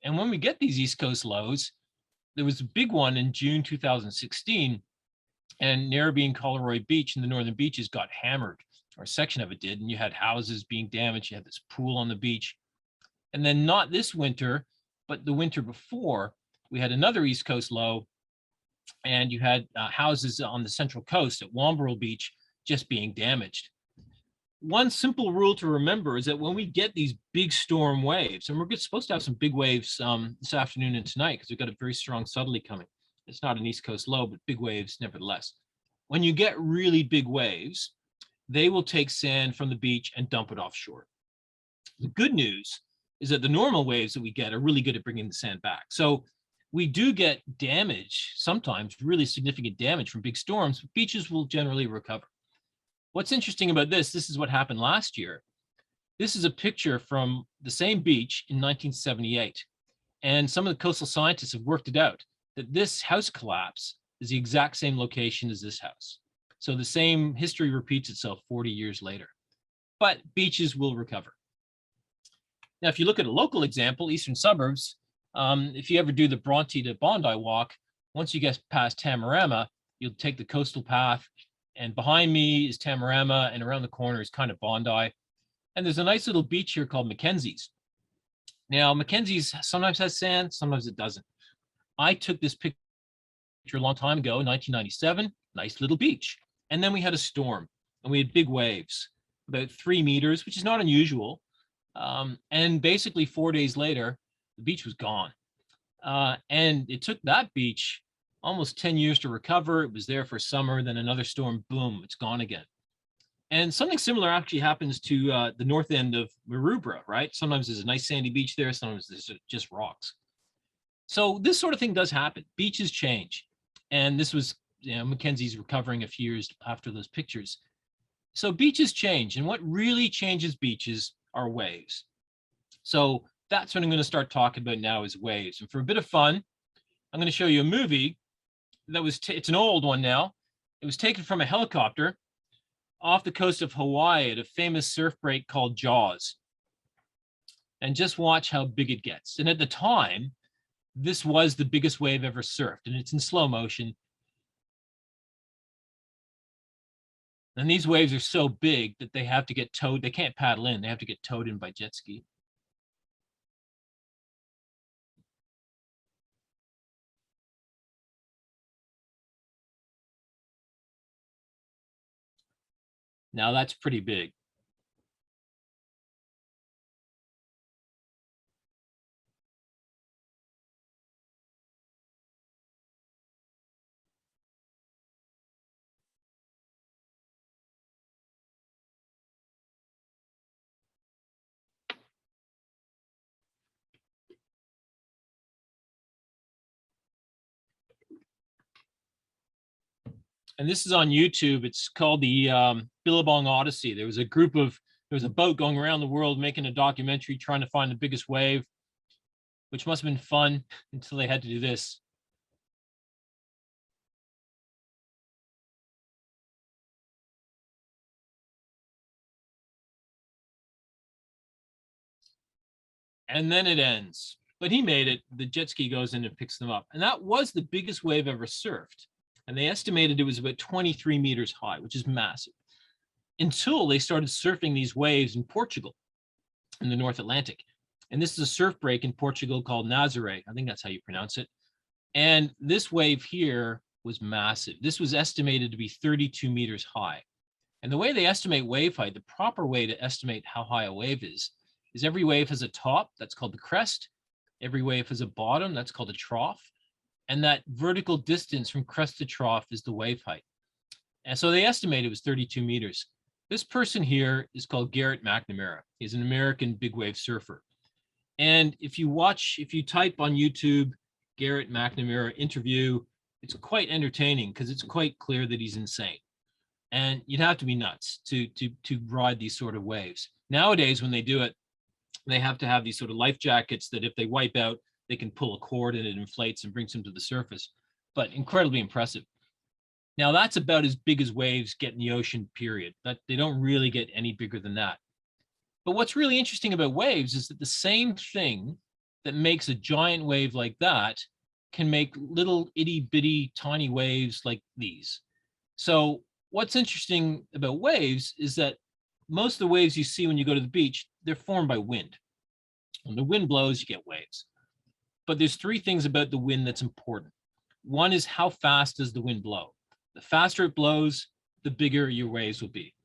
And when we get these East Coast lows, there was a big one in June 2016, and Narrabeen and Coleroy Beach in the northern beaches got hammered, or a section of it did, and you had houses being damaged, you had this pool on the beach. And then not this winter, but the winter before, we had another East Coast low, and you had houses on the Central Coast at Wamberal Beach just being damaged. One simple rule to remember is that when we get these big storm waves, and we're supposed to have some big waves this afternoon and tonight because we've got a very strong southerly coming. It's not an East Coast low, but big waves nevertheless. When you get really big waves, they will take sand from the beach and dump it offshore. The good news is that the normal waves that we get are really good at bringing the sand back. So we do get damage, sometimes really significant damage from big storms, but beaches will generally recover. What's interesting about this is what happened last year. This is a picture from the same beach in 1978. And some of the coastal scientists have worked it out that this house collapse is the exact same location as this house. So the same history repeats itself 40 years later. But beaches will recover. Now, if you look at a local example, eastern suburbs, if you ever do the Bronte to Bondi walk, once you get past Tamarama, you'll take the coastal path, and behind me is Tamarama, and around the corner is kind of Bondi. And there's a nice little beach here called Mackenzie's. Now, Mackenzie's sometimes has sand, sometimes it doesn't. I took this picture a long time ago, 1997, nice little beach. And then we had a storm, and we had big waves. about 3 meters, which is not unusual. And basically 4 days later, the beach was gone. And it took that beach almost 10 years to recover. It was there for summer, then another storm, boom, it's gone again. And something similar actually happens to the north end of Maroubra, right? Sometimes there's a nice sandy beach there, sometimes there's just rocks. So this sort of thing does happen. Beaches change. And this was, Mackenzie's recovering a few years after those pictures. So beaches change, and what really changes beaches are waves. So that's what I'm going to start talking about now, is waves. And for a bit of fun, I'm going to show you a movie that was, it's an old one now. It was taken from a helicopter off the coast of Hawaii at a famous surf break called Jaws. And just watch how big it gets. And at the time, this was the biggest wave ever surfed, and it's in slow motion. And these waves are so big that they have to get towed. They can't paddle in. They have to get towed in by jet ski. Now that's pretty big. And this is on YouTube. It's called the Billabong Odyssey. There was a boat going around the world making a documentary trying to find the biggest wave, which must have been fun until they had to do this. And then it ends. But he made it. The jet ski goes in and picks them up. And that was the biggest wave ever surfed. And they estimated it was about 23 meters high, which is massive, until they started surfing these waves in Portugal, in the North Atlantic. And this is a surf break in Portugal called Nazaré. I think that's how you pronounce it. And this wave here was massive. This was estimated to be 32 meters high. And the way they estimate wave height, the proper way to estimate how high a wave is every wave has a top, that's called the crest. Every wave has a bottom, that's called a trough. And that vertical distance from crest to trough is the wave height. And so they estimate it was 32 meters. This person here is called Garrett McNamara. He's an American big wave surfer. And if you type on YouTube, Garrett McNamara interview, it's quite entertaining because it's quite clear that he's insane. And you'd have to be nuts to ride these sort of waves. Nowadays, when they do it, they have to have these sort of life jackets that if they wipe out, they can pull a cord and it inflates and brings them to the surface, but incredibly impressive. Now that's about as big as waves get in the ocean, period. That they don't really get any bigger than that. But what's really interesting about waves is that the same thing that makes a giant wave like that can make little itty bitty tiny waves like these. So what's interesting about waves is that most of the waves you see when you go to the beach, they're formed by wind. When the wind blows, you get waves. But there's three things about the wind that's important. One is how fast does the wind blow? The faster it blows, the bigger your waves will be.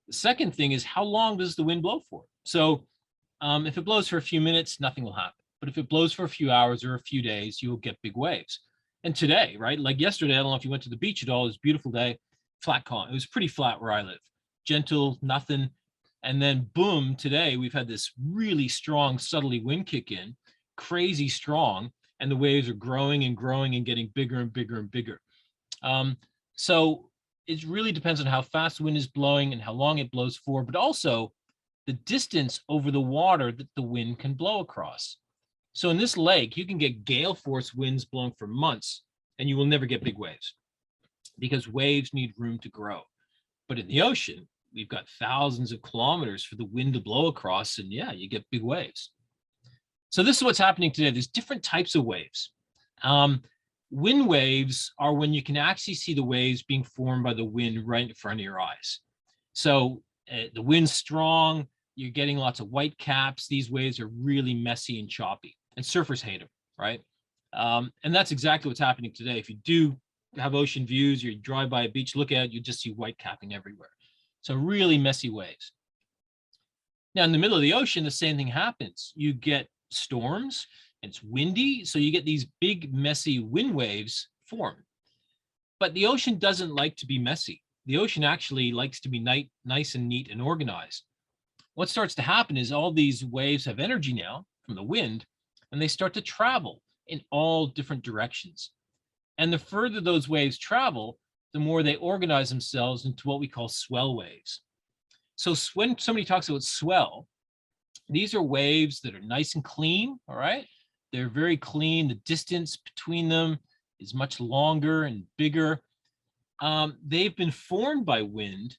The second thing is how long does the wind blow for? So if it blows for a few minutes, nothing will happen. But if it blows for a few hours or a few days, you will get big waves. And today, right, like yesterday, I don't know if you went to the beach at all, it was a beautiful day, flat calm. It was pretty flat where I live. Gentle, nothing. And then boom, today we've had this really strong southerly wind kick in, crazy strong, and the waves are growing and growing and getting bigger and bigger and bigger. So it really depends on how fast the wind is blowing and how long it blows for, but also the distance over the water that the wind can blow across. So in this lake, you can get gale force winds blowing for months and you will never get big waves because waves need room to grow. But in the ocean, we've got thousands of kilometers for the wind to blow across, and yeah, you get big waves. So this is what's happening today. There's different types of waves. Wind waves are when you can actually see the waves being formed by the wind right in front of your eyes. So the wind's strong, you're getting lots of white caps. These waves are really messy and choppy, and surfers hate them, right? And that's exactly what's happening today. If you do have ocean views, you drive by a beach, look at it, you just see white capping everywhere. So really messy waves. Now, in the middle of the ocean, the same thing happens. You get storms, and it's windy, so you get these big, messy wind waves form. But the ocean doesn't like to be messy. The ocean actually likes to be nice and neat and organized. What starts to happen is all these waves have energy now from the wind, and they start to travel in all different directions. And the further those waves travel, the more they organize themselves into what we call swell waves. So when somebody talks about swell, these are waves that are nice and clean, all right? They're very clean. The distance between them is much longer and bigger. They've been formed by wind,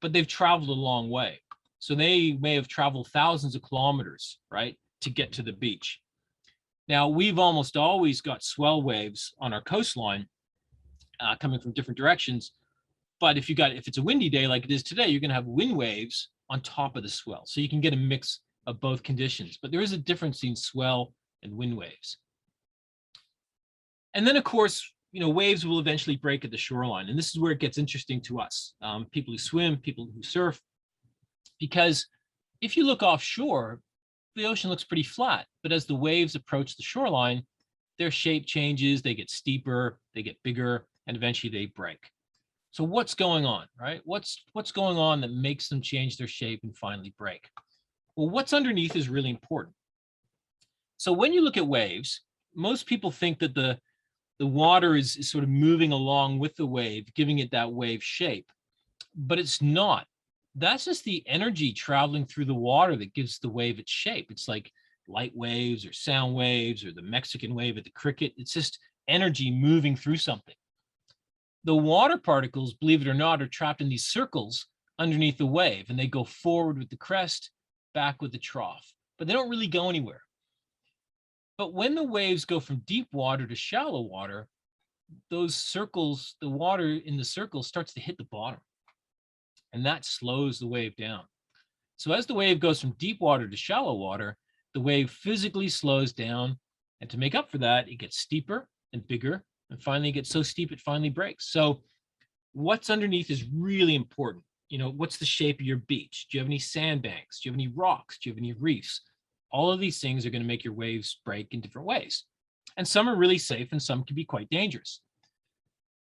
but they've traveled a long way. So they may have traveled thousands of kilometers, right, to get to the beach. Now, we've almost always got swell waves on our coastline coming from different directions. But if it's a windy day like it is today, you're going to have wind waves on top of the swell. So you can get a mix of both conditions. But there is a difference between swell and wind waves. And then, of course, waves will eventually break at the shoreline. And this is where it gets interesting to us, people who swim, people who surf, because if you look offshore, the ocean looks pretty flat. But as the waves approach the shoreline, their shape changes, they get steeper, they get bigger, and eventually they break. So what's going on, right? What's going on that makes them change their shape and finally break? Well, what's underneath is really important. So when you look at waves, most people think that the water is sort of moving along with the wave, giving it that wave shape, but it's not. That's just the energy traveling through the water that gives the wave its shape. It's like light waves or sound waves or the Mexican wave at the cricket. It's just energy moving through something. The water particles, believe it or not, are trapped in these circles underneath the wave, and they go forward with the crest, back with the trough, but they don't really go anywhere. But when the waves go from deep water to shallow water, those circles, the water in the circle starts to hit the bottom, and that slows the wave down. So as the wave goes from deep water to shallow water, the wave physically slows down, and to make up for that, it gets steeper and bigger, and finally it gets so steep it finally breaks. So what's underneath is really important. What's the shape of your beach? Do you have any sandbanks? Do you have any rocks? Do you have any reefs? All of these things are going to make your waves break in different ways. And some are really safe and some can be quite dangerous.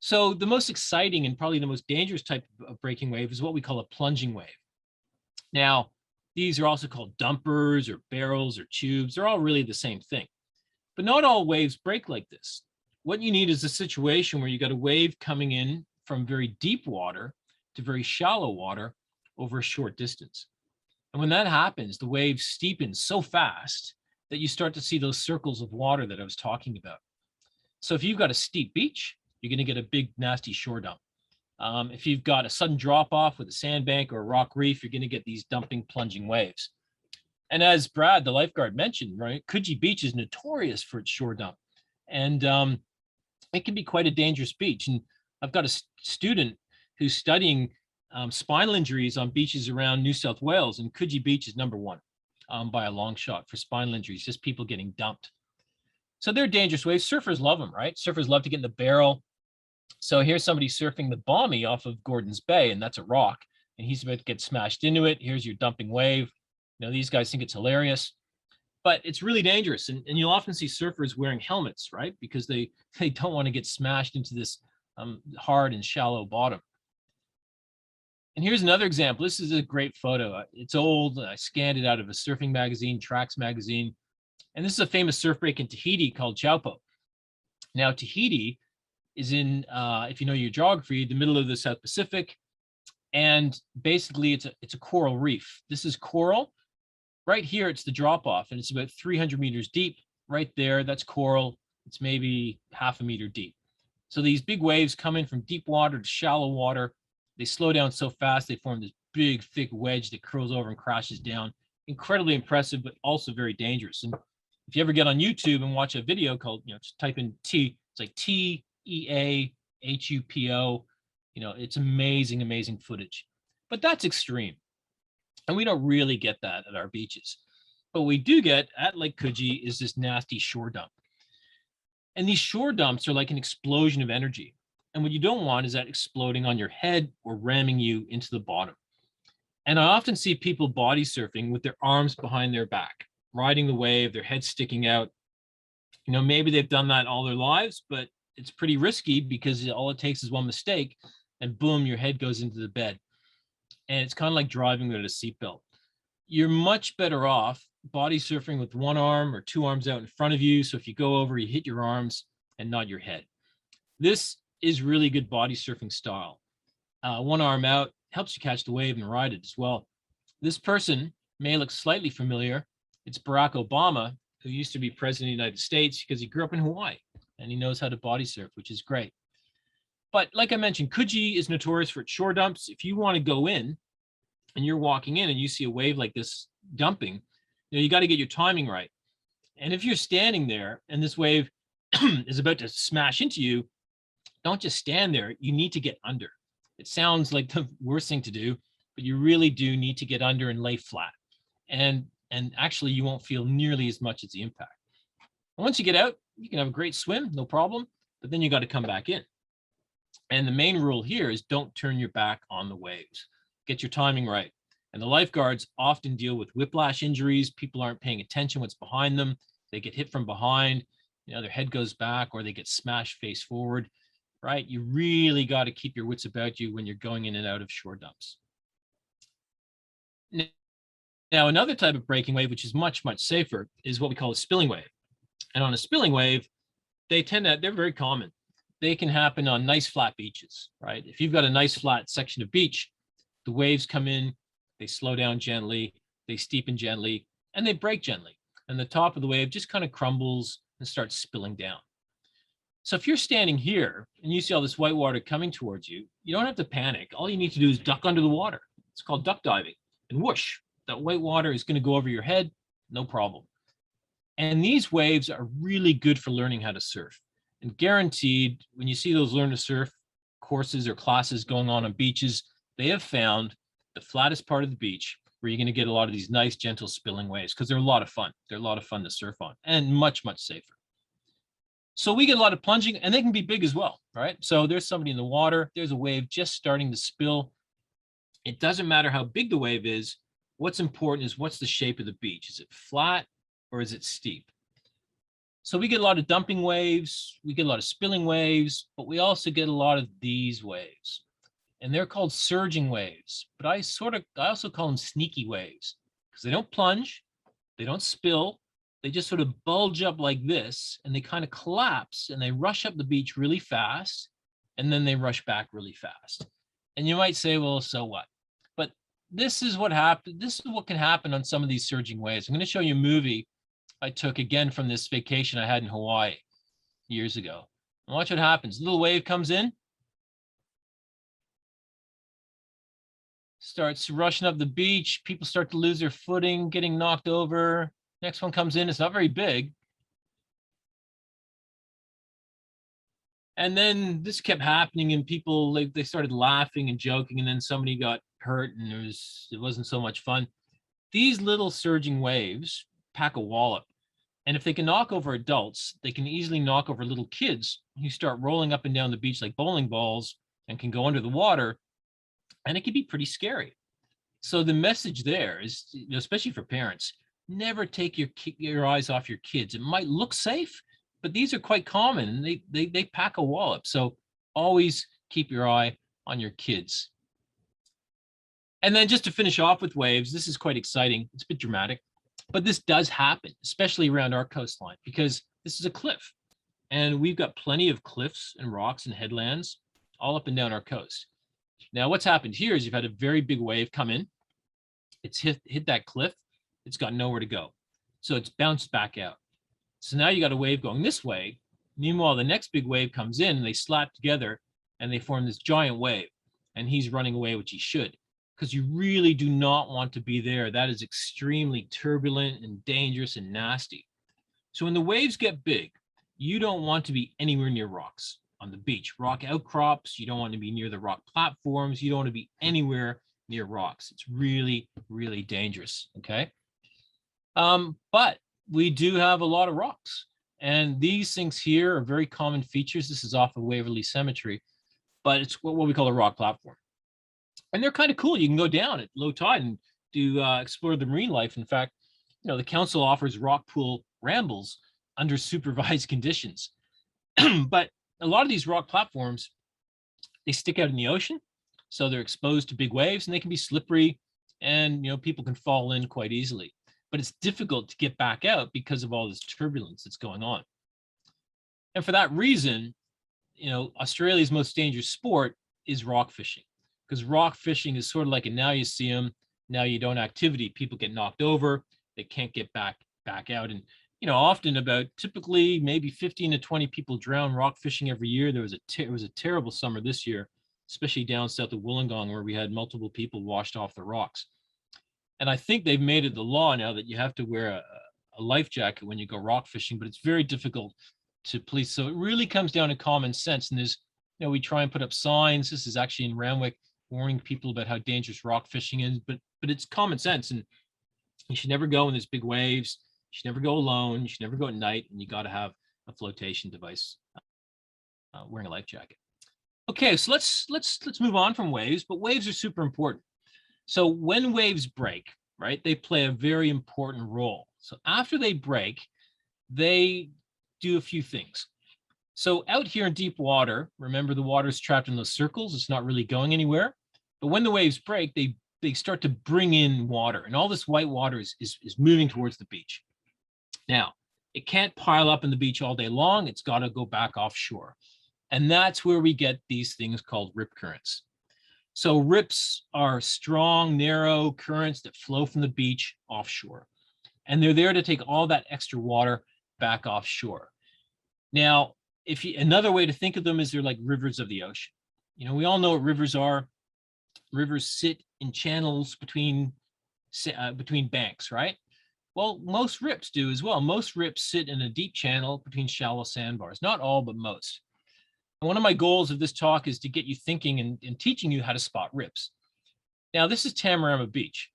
So the most exciting and probably the most dangerous type of breaking wave is what we call a plunging wave. Now, these are also called dumpers or barrels or tubes. They're all really the same thing. But not all waves break like this. What you need is a situation where you got a wave coming in from very deep water to very shallow water over a short distance. And when that happens, the wave steepens so fast that you start to see those circles of water that I was talking about. So if you've got a steep beach, you're going to get a big, nasty shore dump. If you've got a sudden drop off with a sandbank or a rock reef, you're going to get these dumping, plunging waves. And as Brad, the lifeguard, mentioned, right, Coogee Beach is notorious for its shore dump. And it can be quite a dangerous beach. And I've got a student who's studying spinal injuries on beaches around New South Wales, and Coogee Beach is number one by a long shot for spinal injuries, just people getting dumped. So they're dangerous waves. Surfers love them, right? Surfers love to get in the barrel. So here's somebody surfing the Balmy off of Gordon's Bay, and that's a rock, and he's about to get smashed into it. Here's your dumping wave. These guys think it's hilarious, but it's really dangerous. And you'll often see surfers wearing helmets, right? Because they don't want to get smashed into this hard and shallow bottom. And here's another example. This is a great photo. It's old. I scanned it out of a surfing magazine, Tracks magazine. And this is a famous surf break in Tahiti called Chaupo. Now, Tahiti is in, if you know your geography, the middle of the South Pacific. And basically, it's a coral reef. This is coral. Right here, it's the drop off, and it's about 300 meters deep. Right there, that's coral. It's maybe half a meter deep. So these big waves come in from deep water to shallow water. They slow down so fast, they form this big, thick wedge that curls over and crashes down. Incredibly impressive, but also very dangerous. And if you ever get on YouTube and watch a video called, just type in T, it's like TEAHUPO. It's amazing, amazing footage. But that's extreme. And we don't really get that at our beaches. But what we do get at Lake Coogee is this nasty shore dump. And these shore dumps are like an explosion of energy. And what you don't want is that exploding on your head or ramming you into the bottom. And I often see people body surfing with their arms behind their back, riding the wave, their head sticking out. You know, maybe they've done that all their lives, but it's pretty risky because all it takes is one mistake and boom, your head goes into the bed. And it's kind of like driving without a seatbelt. You're much better off body surfing with one arm or two arms out in front of you. So if you go over, you hit your arms and not your head. This is really good body surfing style. One arm out helps you catch the wave and ride it as well. This person may look slightly familiar. It's Barack Obama, who used to be president of the United States because he grew up in Hawaii and he knows how to body surf, which is great. But like I mentioned, Coogee is notorious for its shore dumps. If you want to go in and you're walking in and you see a wave like this dumping, you got to get your timing right. And if you're standing there and this wave is about to smash into you, don't just stand there. You need to get under. It sounds like the worst thing to do, but you really do need to get under and lay flat. And actually, you won't feel nearly as much as the impact. And once you get out, you can have a great swim, no problem, but then you got to come back in. And the main rule here is don't turn your back on the waves. Get your timing right. And the lifeguards often deal with whiplash injuries. People aren't paying attention what's behind them. They get hit from behind, their head goes back or they get smashed face forward, right? You really got to keep your wits about you when you're going in and out of shore dumps. Now, another type of breaking wave, which is much, much safer, is what we call a spilling wave. And on a spilling wave, they're very common. They can happen on nice flat beaches, right? If you've got a nice flat section of beach, the waves come in, they slow down gently, they steepen gently, and they break gently. And the top of the wave just kind of crumbles and starts spilling down. So if you're standing here and you see all this white water coming towards you, you don't have to panic. All you need to do is duck under the water. It's called duck diving. And whoosh, that white water is going to go over your head, no problem. And these waves are really good for learning how to surf. And guaranteed, when you see those learn to surf courses or classes going on beaches, they have found the flattest part of the beach where you're going to get a lot of these nice, gentle spilling waves because they're a lot of fun. They're a lot of fun to surf on and much, much safer. So we get a lot of plunging and they can be big as well, right? So there's somebody in the water, there's a wave just starting to spill. It doesn't matter how big the wave is. What's important is what's the shape of the beach? Is it flat or is it steep? So we get a lot of dumping waves, we get a lot of spilling waves, but we also get a lot of these waves. And they're called surging waves, but I also call them sneaky waves because they don't plunge, they don't spill, they just sort of bulge up like this and they kind of collapse and they rush up the beach really fast and then they rush back really fast. And you might say, well, so what? But this is what happened. This is what can happen on some of these surging waves. I'm going to show you a movie I took again from this vacation I had in Hawaii years ago. And watch what happens. A little wave comes in, starts rushing up the beach. People start to lose their footing, getting knocked over. Next one comes in. It's not very big. And then this kept happening and people, they started laughing and joking and then somebody got hurt and it wasn't so much fun. These little surging waves pack a wallop. And if they can knock over adults, they can easily knock over little kids who start rolling up and down the beach like bowling balls and can go under the water. And it can be pretty scary. So the message there is, especially for parents, never take your eyes off your kids. It might look safe, but these are quite common and they pack a wallop. So always keep your eye on your kids. And then just to finish off with waves, this is quite exciting. It's a bit dramatic, but this does happen, especially around our coastline, because this is a cliff. And we've got plenty of cliffs and rocks and headlands all up and down our coast. Now, what's happened here is you've had a very big wave come in. It's hit that cliff. It's got nowhere to go. So it's bounced back out. So now you got a wave going this way. Meanwhile, the next big wave comes in and they slap together and they form this giant wave. And he's running away, which he should, because you really do not want to be there. That is extremely turbulent and dangerous and nasty. So when the waves get big, you don't want to be anywhere near rocks on the beach. Rock outcrops, you don't want to be near the rock platforms. You don't want to be anywhere near rocks. It's really, really dangerous, okay? But we do have a lot of rocks. And these things here are very common features. This is off of Waverly Cemetery, but it's what we call a rock platform. And they're kind of cool. You can go down at low tide and do explore the marine life. In fact, the council offers rock pool rambles under supervised conditions. But a lot of these rock platforms, they stick out in the ocean, so they're exposed to big waves and they can be slippery, and people can fall in quite easily. But it's difficult to get back out because of all this turbulence that's going on. And for that reason, Australia's most dangerous sport is rock fishing, because rock fishing is sort of like a now you see them, now you don't activity. People get knocked over, they can't get back out. And often typically maybe 15 to 20 people drown rock fishing every year. There was a terrible summer this year, especially down south of Wollongong, where we had multiple people washed off the rocks. And I think they've made it the law now that you have to wear a life jacket when you go rock fishing, but it's very difficult to police. So it really comes down to common sense. And there's, we try and put up signs. This is actually in Randwick, warning people about how dangerous rock fishing is, but it's common sense. And you should never go when there's big waves. You should never go alone. You should never go at night, and you got to have a flotation device, wearing a life jacket. Okay, so let's move on from waves, but waves are super important. So when waves break, right, they play a very important role. So after they break, they do a few things. So out here in deep water, remember the water is trapped in those circles. It's not really going anywhere. But when the waves break, they start to bring in water, and all this white water is moving towards the beach. Now, it can't pile up in the beach all day long. It's got to go back offshore. And that's where we get these things called rip currents. So rips are strong, narrow currents that flow from the beach offshore. And they're there to take all that extra water back offshore. Now, another way to think of them is they're like rivers of the ocean. We all know what rivers are. Rivers sit in channels between banks, right? Well, most rips do as well. Most rips sit in a deep channel between shallow sandbars. Not all, but most. And one of my goals of this talk is to get you thinking and teaching you how to spot rips. Now, this is Maroubra Beach.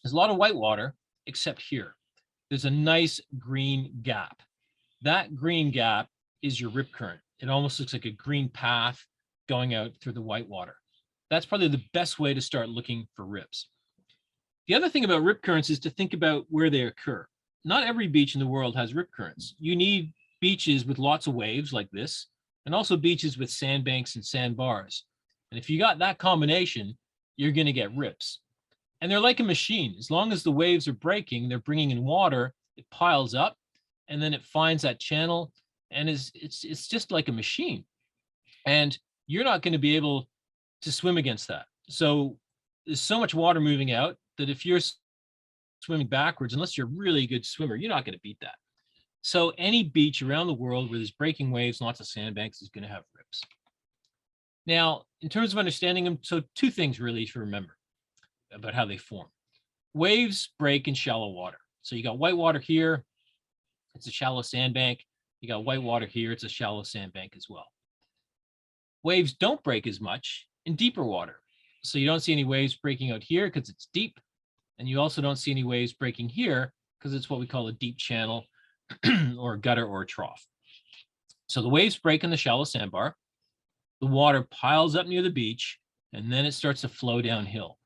There's a lot of white water, except here. There's a nice green gap. That green gap is your rip current. It almost looks like a green path going out through the white water. That's probably the best way to start looking for rips. The other thing about rip currents is to think about where they occur. Not every beach in the world has rip currents. You need beaches with lots of waves like this, and also beaches with sandbanks and sandbars. And if you got that combination, you're going to get rips. And they're like a machine. As long as the waves are breaking, they're bringing in water, it piles up, and then it finds that channel, and it's just like a machine. And you're not going to be able to swim against that. So there's so much water moving out that if you're swimming backwards, unless you're a really good swimmer, you're not going to beat that. So any beach around the world where there's breaking waves and lots of sandbanks is going to have rips. Now, in terms of understanding them, so two things really to remember about how they form. Waves break in shallow water. So you got white water here, it's a shallow sandbank. You got white water here, it's a shallow sandbank as well. Waves don't break as much in deeper water. So you don't see any waves breaking out here because it's deep. And you also don't see any waves breaking here because it's what we call a deep channel or a gutter or a trough. So the waves break in the shallow sandbar, the water piles up near the beach, and then it starts to flow downhill.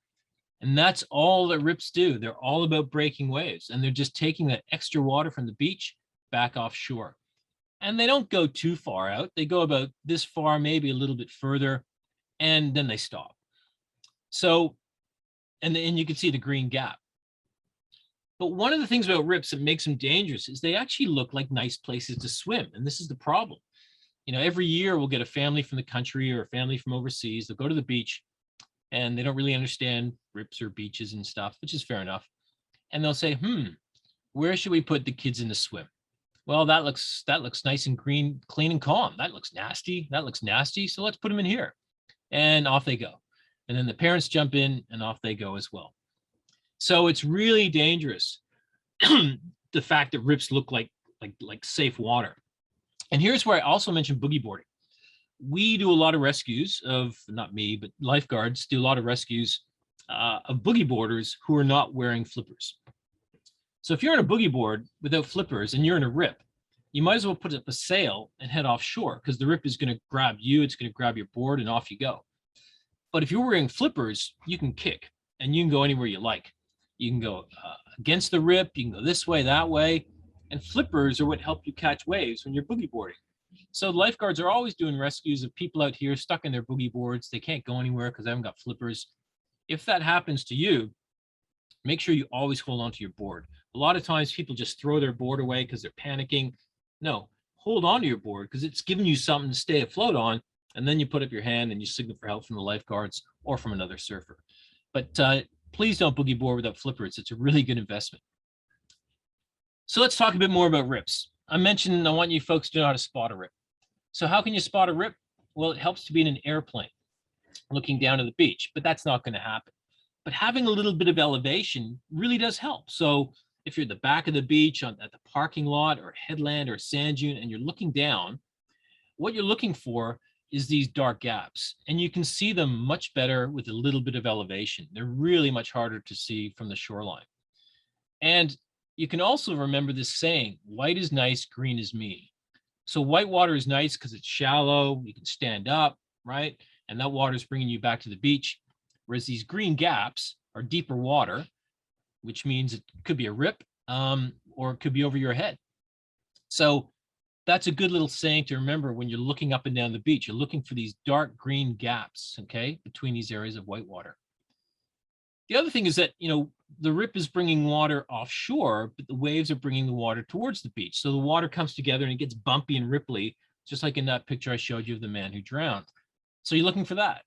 And that's all that rips do. They're all about breaking waves, and they're just taking that extra water from the beach back offshore. And they don't go too far out. They go about this far, maybe a little bit further, and then they stop. So, and you can see the green gap. But one of the things about rips that makes them dangerous is they actually look like nice places to swim. And this is the problem. Every year we'll get a family from the country or a family from overseas. They'll go to the beach and they don't really understand rips or beaches and stuff, which is fair enough. And they'll say, where should we put the kids in to swim? Well, that looks nice and green, clean and calm. That looks nasty. That looks nasty. So let's put them in here. And off they go. And then the parents jump in and off they go as well. So it's really dangerous, the fact that rips look like safe water. And here's where I also mentioned boogie boarding. We do a lot of rescues of, not me, but lifeguards do a lot of rescues of boogie boarders who are not wearing flippers. So if you're on a boogie board without flippers and you're in a rip, you might as well put up a sail and head offshore because the rip is going to grab you, it's going to grab your board, and off you go. But if you're wearing flippers, you can kick and you can go anywhere you like. You can go against the rip, you can go this way, that way. And flippers are what help you catch waves when you're boogie boarding. So lifeguards are always doing rescues of people out here stuck in their boogie boards. They can't go anywhere because they haven't got flippers. If that happens to you, make sure you always hold onto your board. A lot of times people just throw their board away because they're panicking. No, hold on to your board because it's giving you something to stay afloat on. And then you put up your hand and you signal for help from the lifeguards or from another surfer. But please don't boogie board without flippers. It's a really good investment. So let's talk a bit more about rips. I mentioned I want you folks to know how to spot a rip. So how can you spot a rip? Well, it helps to be in an airplane looking down to the beach, but that's not going to happen. But having a little bit of elevation really does help. So if you're at the back of the beach, at the parking lot or headland or sand dune, and you're looking down, what you're looking for is these dark gaps. And you can see them much better with a little bit of elevation. They're really much harder to see from the shoreline. And you can also remember this saying, white is nice, green is mean. So white water is nice because it's shallow, you can stand up, right? And that water is bringing you back to the beach. Whereas these green gaps are deeper water, which means it could be a rip or it could be over your head. So that's a good little saying to remember when you're looking up and down the beach. You're looking for these dark green gaps, okay, between these areas of white water. The other thing is that, the rip is bringing water offshore, but the waves are bringing the water towards the beach. So the water comes together and it gets bumpy and ripply, just like in that picture I showed you of the man who drowned. So you're looking for that.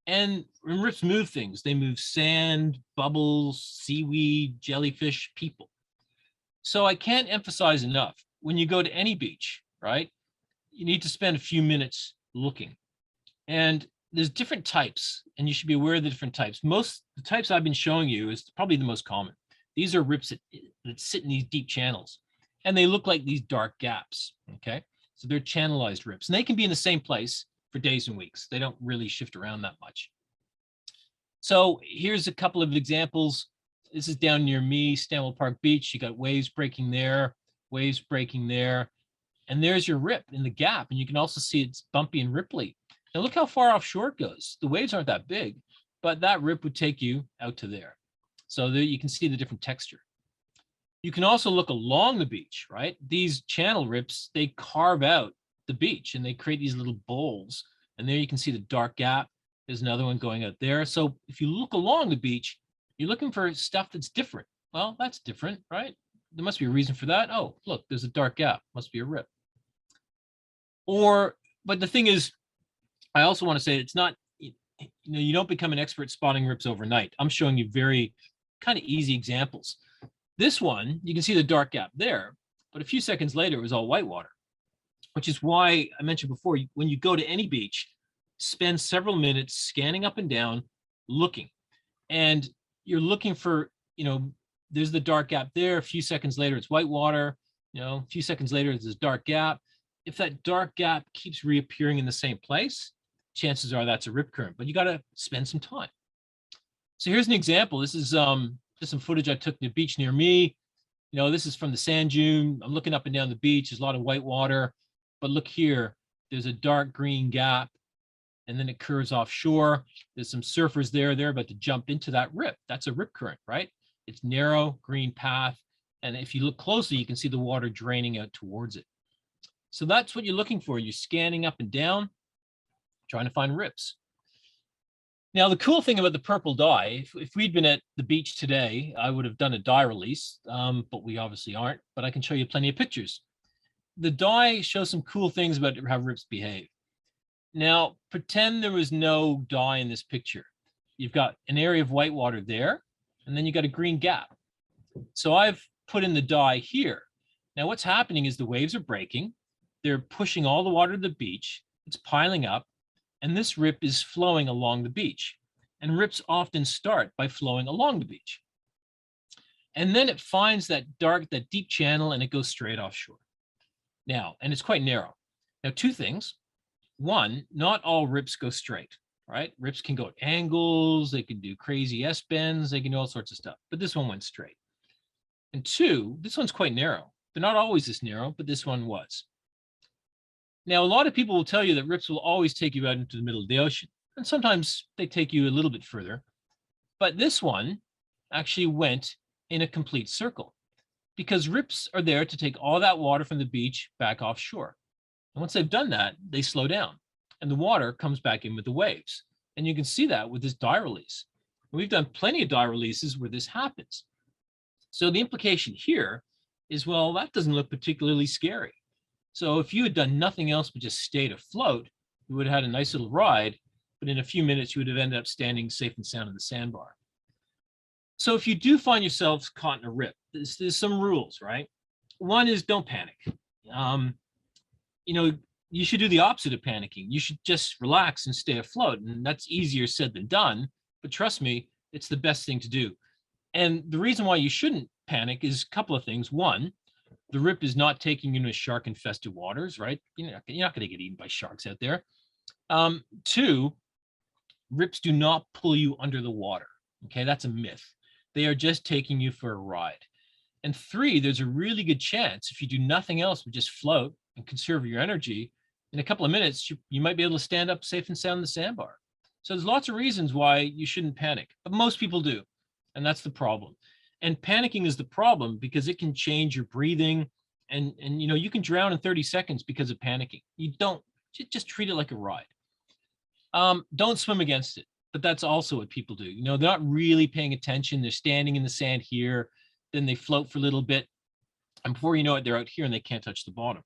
And rips move things. They move sand, bubbles, seaweed, jellyfish, people. So I can't emphasize enough, when you go to any beach, right, you need to spend a few minutes looking. And there's different types, and you should be aware of the different types. The types I've been showing you is probably the most common. These are rips that sit in these deep channels, and they look like these dark gaps, okay? So they're channelized rips, and they can be in the same place for days and weeks. They don't really shift around that much. So here's a couple of examples. This is down near me, Stanwell Park Beach. You got waves breaking there, and there's your rip in the gap, and you can also see it's bumpy and ripply. Now look how far offshore it goes. The waves aren't that big, but that rip would take you out to there. So there you can see the different texture. You can also look along the beach, right? These channel rips, they carve out the beach and they create these little bowls. And there you can see the dark gap. There's another one going out there. So if you look along the beach, you're looking for stuff that's different. Well, that's different, right? There must be a reason for that. Oh, look, there's a dark gap. Must be a rip. But the thing is, I also want to say it's not, you don't become an expert spotting rips overnight. I'm showing you very kind of easy examples. This one, you can see the dark gap there, but a few seconds later, it was all white water, which is why I mentioned before, when you go to any beach, spend several minutes scanning up and down, looking. And you're looking for, there's the dark gap there. A few seconds later, it's white water. A few seconds later, there's this dark gap. If that dark gap keeps reappearing in the same place, chances are that's a rip current, but you got to spend some time. So here's an example. This is just some footage I took at the beach near me. This is from the sand dune. I'm looking up and down the beach. There's a lot of white water, but look here, there's a dark green gap and then it curves offshore. There's some surfers there. They're about to jump into that rip. That's a rip current, right? It's narrow, green path. And if you look closely, you can see the water draining out towards it. So that's what you're looking for. You're scanning up and down, trying to find rips. Now, the cool thing about the purple dye, if we'd been at the beach today, I would have done a dye release, but we obviously aren't, but I can show you plenty of pictures. The dye shows some cool things about how rips behave. Now, pretend there was no dye in this picture. You've got an area of white water there, and then you got a green gap. So I've put in the dye here. Now, what's happening is the waves are breaking. They're pushing all the water to the beach. It's piling up, and this rip is flowing along the beach. And rips often start by flowing along the beach. And then it finds that deep channel, and it goes straight offshore. Now, and it's quite narrow. Now, two things. One, not all rips go straight, right? Rips can go at angles. They can do crazy S-bends. They can do all sorts of stuff. But this one went straight. And two, this one's quite narrow. They're not always this narrow, but this one was. Now, a lot of people will tell you that rips will always take you out into the middle of the ocean. And sometimes they take you a little bit further. But this one actually went in a complete circle because rips are there to take all that water from the beach back offshore. And once they've done that, they slow down and the water comes back in with the waves. And you can see that with this dye release. And we've done plenty of dye releases where this happens. So the implication here is, well, that doesn't look particularly scary. So if you had done nothing else but just stayed afloat, you would have had a nice little ride, but in a few minutes, you would have ended up standing safe and sound in the sandbar. So if you do find yourselves caught in a rip, there's some rules, right? One is don't panic. You know, you should do the opposite of panicking. You should just relax and stay afloat. And that's easier said than done, but trust me, it's the best thing to do. And the reason why you shouldn't panic is a couple of things. One, the rip is not taking you into shark-infested waters, right? You're not going to get eaten by sharks out there. Two, rips do not pull you under the water. Okay, that's a myth. They are just taking you for a ride. And three, there's a really good chance if you do nothing else but just float and conserve your energy, in a couple of minutes, you might be able to stand up safe and sound in the sandbar. So there's lots of reasons why you shouldn't panic, but most people do. And that's the problem. And panicking is the problem because it can change your breathing and you know, you can drown in 30 seconds because of panicking. You don't, just treat it like a ride. Don't swim against it, but that's also what people do. You know, they're not really paying attention. They're standing in the sand here, then they float for a little bit. And before you know it, they're out here and they can't touch the bottom.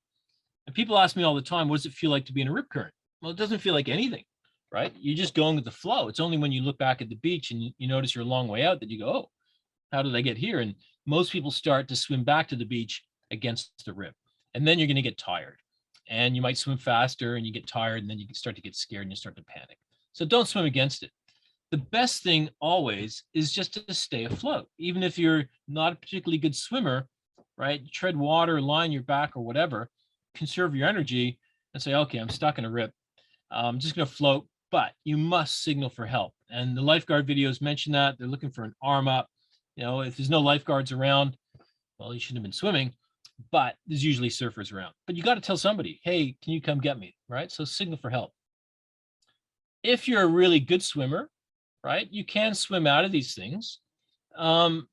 And people ask me all the time, what does it feel like to be in a rip current? Well, it doesn't feel like anything, right? You're just going with the flow. It's only when you look back at the beach and you notice you're a long way out that you go, oh, how did I get here? And most people start to swim back to the beach against the rip. And then you're going to get tired. And you might swim faster and you get tired and then you can start to get scared and you start to panic. So don't swim against it. The best thing always is just to stay afloat. Even if you're not a particularly good swimmer, right? Tread water, lie on your back or whatever, conserve your energy and say, okay, I'm stuck in a rip. I'm just going to float, but you must signal for help. And the lifeguard videos mention that. They're looking for an arm up. You know, if there's no lifeguards around, well, you shouldn't have been swimming, but there's usually surfers around. But you got to tell somebody, hey, can you come get me, right? So signal for help. If you're a really good swimmer, right, you can swim out of these things. And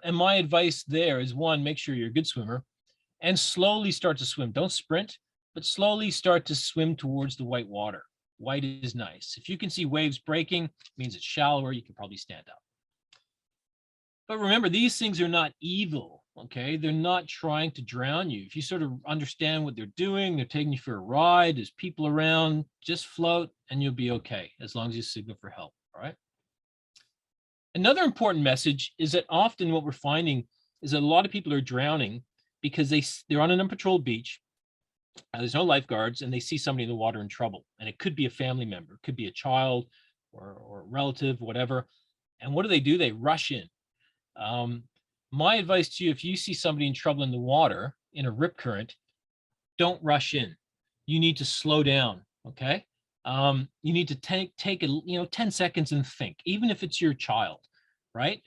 my advice there is, one, make sure you're a good swimmer and slowly start to swim. Don't sprint, but slowly start to swim towards the white water. White is nice. If you can see waves breaking, it means it's shallower, you can probably stand up. But remember, these things are not evil, okay? They're not trying to drown you. If you sort of understand what they're doing, they're taking you for a ride, there's people around, just float and you'll be okay as long as you signal for help, all right? Another important message is that often what we're finding is that a lot of people are drowning because they're on an unpatrolled beach, there's no lifeguards, and they see somebody in the water in trouble. And it could be a family member, it could be a child or a relative, whatever. And what do? They rush in. My advice to you, if you see somebody in trouble in the water in a rip current, don't rush in. You need to slow down, okay? You need to take 10 seconds and think, even if it's your child, right?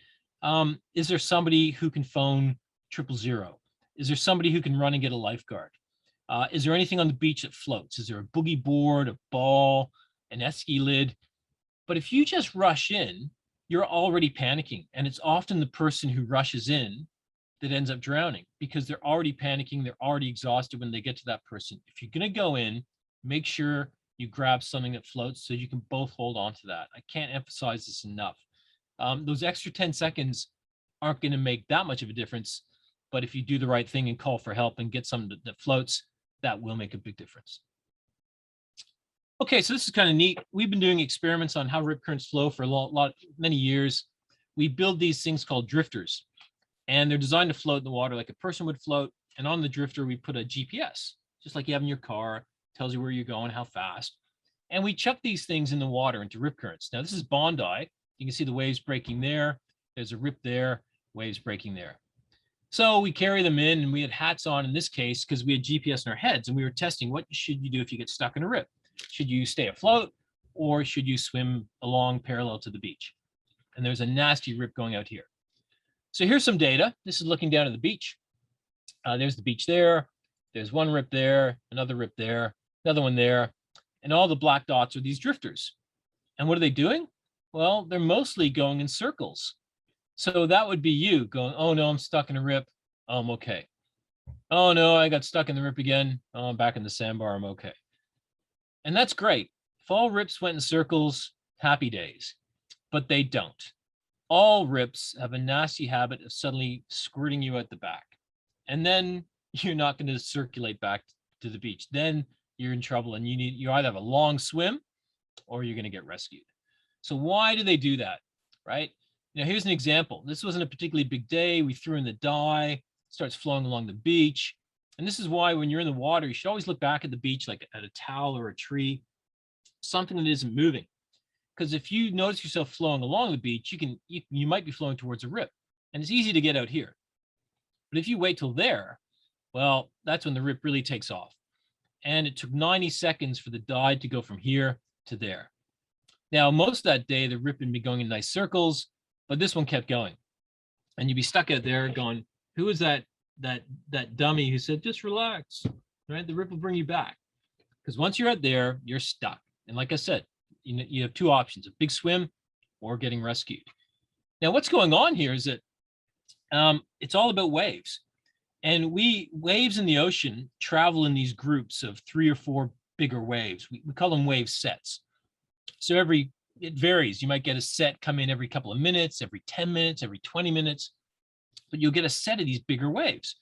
Is there somebody who can phone 000? Is there somebody who can run and get a lifeguard? Is there anything on the beach that floats? Is there a boogie board, a ball, an esky lid? But if you just rush in, you're already panicking. And it's often the person who rushes in that ends up drowning because they're already panicking. They're already exhausted when they get to that person. If you're going to go in, make sure you grab something that floats so you can both hold on to that. I can't emphasize this enough. Those extra 10 seconds aren't going to make that much of a difference. But if you do the right thing and call for help and get something that floats, that will make a big difference. Okay, so this is kind of neat. We've been doing experiments on how rip currents flow for many years. We build these things called drifters, and they're designed to float in the water like a person would float. And on the drifter, we put a GPS, just like you have in your car, tells you where you're going, how fast. And we chuck these things in the water into rip currents. Now, this is Bondi. You can see the waves breaking there. There's a rip there, waves breaking there. So we carry them in, and we had hats on in this case because we had GPS in our heads, and we were testing what should you do if you get stuck in a rip. Should you stay afloat or should you swim along parallel to the beach? And there's a nasty rip going out here. So here's some data. This is looking down at the beach. There's the beach there. There's one rip there, another rip there, another one there. And all the black dots are these drifters. And what are they doing? Well, they're mostly going in circles. So that would be you going, oh no, I'm stuck in a rip. Oh, I'm okay. Oh no, I got stuck in the rip again. Oh, I'm back in the sandbar. I'm okay. And that's great. If all rips went in circles, happy days, but they don't. All rips have a nasty habit of suddenly squirting you at the back. And then you're not going to circulate back to the beach. Then you're in trouble and you either have a long swim or you're going to get rescued. So why do they do that? Right? Now, here's an example. This wasn't a particularly big day. We threw in the dye, starts flowing along the beach. And this is why when you're in the water, you should always look back at the beach like at a towel or a tree, something that isn't moving. Because if you notice yourself flowing along the beach, you might be flowing towards a rip. And it's easy to get out here. But if you wait till there, well, that's when the rip really takes off. And it took 90 seconds for the dye to go from here to there. Now, most of that day, the rip had been going in nice circles, but this one kept going. And you'd be stuck out there going, who is that dummy who said, just relax, right? The rip will bring you back. Because once you're out there, you're stuck. And like I said, you have two options, a big swim or getting rescued. Now, what's going on here is that it's all about waves. And waves in the ocean travel in these groups of 3 or 4 bigger waves. We call them wave sets. So it varies. You might get a set come in every couple of minutes, every 10 minutes, every 20 minutes, but you'll get a set of these bigger waves.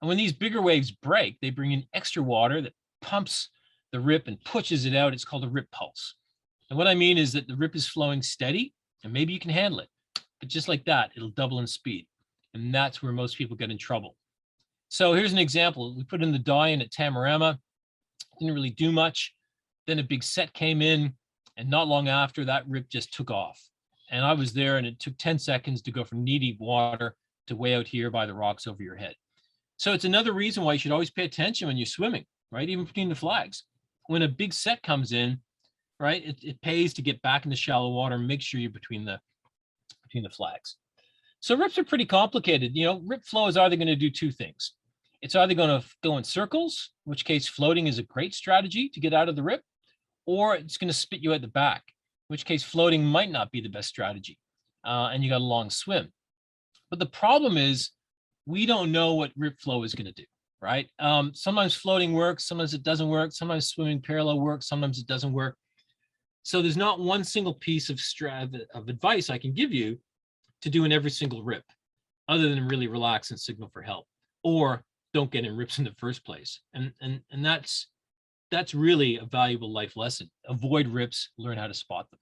And when these bigger waves break, they bring in extra water that pumps the rip and pushes it out. It's called a rip pulse. And what I mean is that the rip is flowing steady and maybe you can handle it, but just like that, it'll double in speed. And that's where most people get in trouble. So here's an example. We put in the dye in at Tamarama, didn't really do much. Then a big set came in, and not long after, that rip just took off. And I was there, and it took 10 seconds to go from knee-deep water to way out here by the rocks over your head. So it's another reason why you should always pay attention when you're swimming, right? Even between the flags. When a big set comes in, right, it pays to get back in the shallow water and make sure you're between the flags. So rips are pretty complicated. Rip flow is either going to do two things. It's either going to go in circles, in which case floating is a great strategy to get out of the rip, or it's going to spit you at the back, in which case floating might not be the best strategy, and you got a long swim. But the problem is we don't know what rip flow is going to do, right? Sometimes floating works, sometimes it doesn't work, sometimes swimming parallel works, sometimes it doesn't work. So there's not one single piece of advice I can give you to do in every single rip, other than really relax and signal for help, or don't get in rips in the first place. And that's really a valuable life lesson. Avoid rips, learn how to spot them.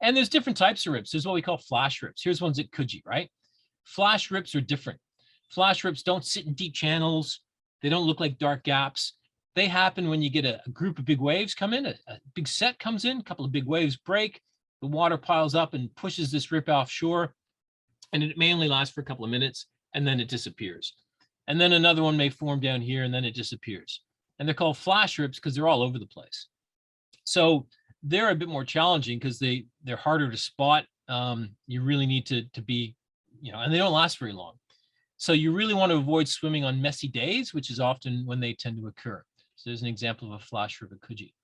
And there's different types of rips. There's what we call flash rips. Here's ones at Coogee, right? Flash rips are different. Flash rips don't sit in deep channels. They don't look like dark gaps. They happen when you get a group of big waves come in, a big set comes in, a couple of big waves break, the water piles up and pushes this rip offshore, and it may only last for a couple of minutes, and then it disappears. And then another one may form down here, and then it disappears. And they're called flash rips because they're all over the place. So they're a bit more challenging because they're harder to spot. You really need to be, and they don't last very long. So you really want to avoid swimming on messy days, which is often when they tend to occur. So there's an example of a flash rip at Coogee.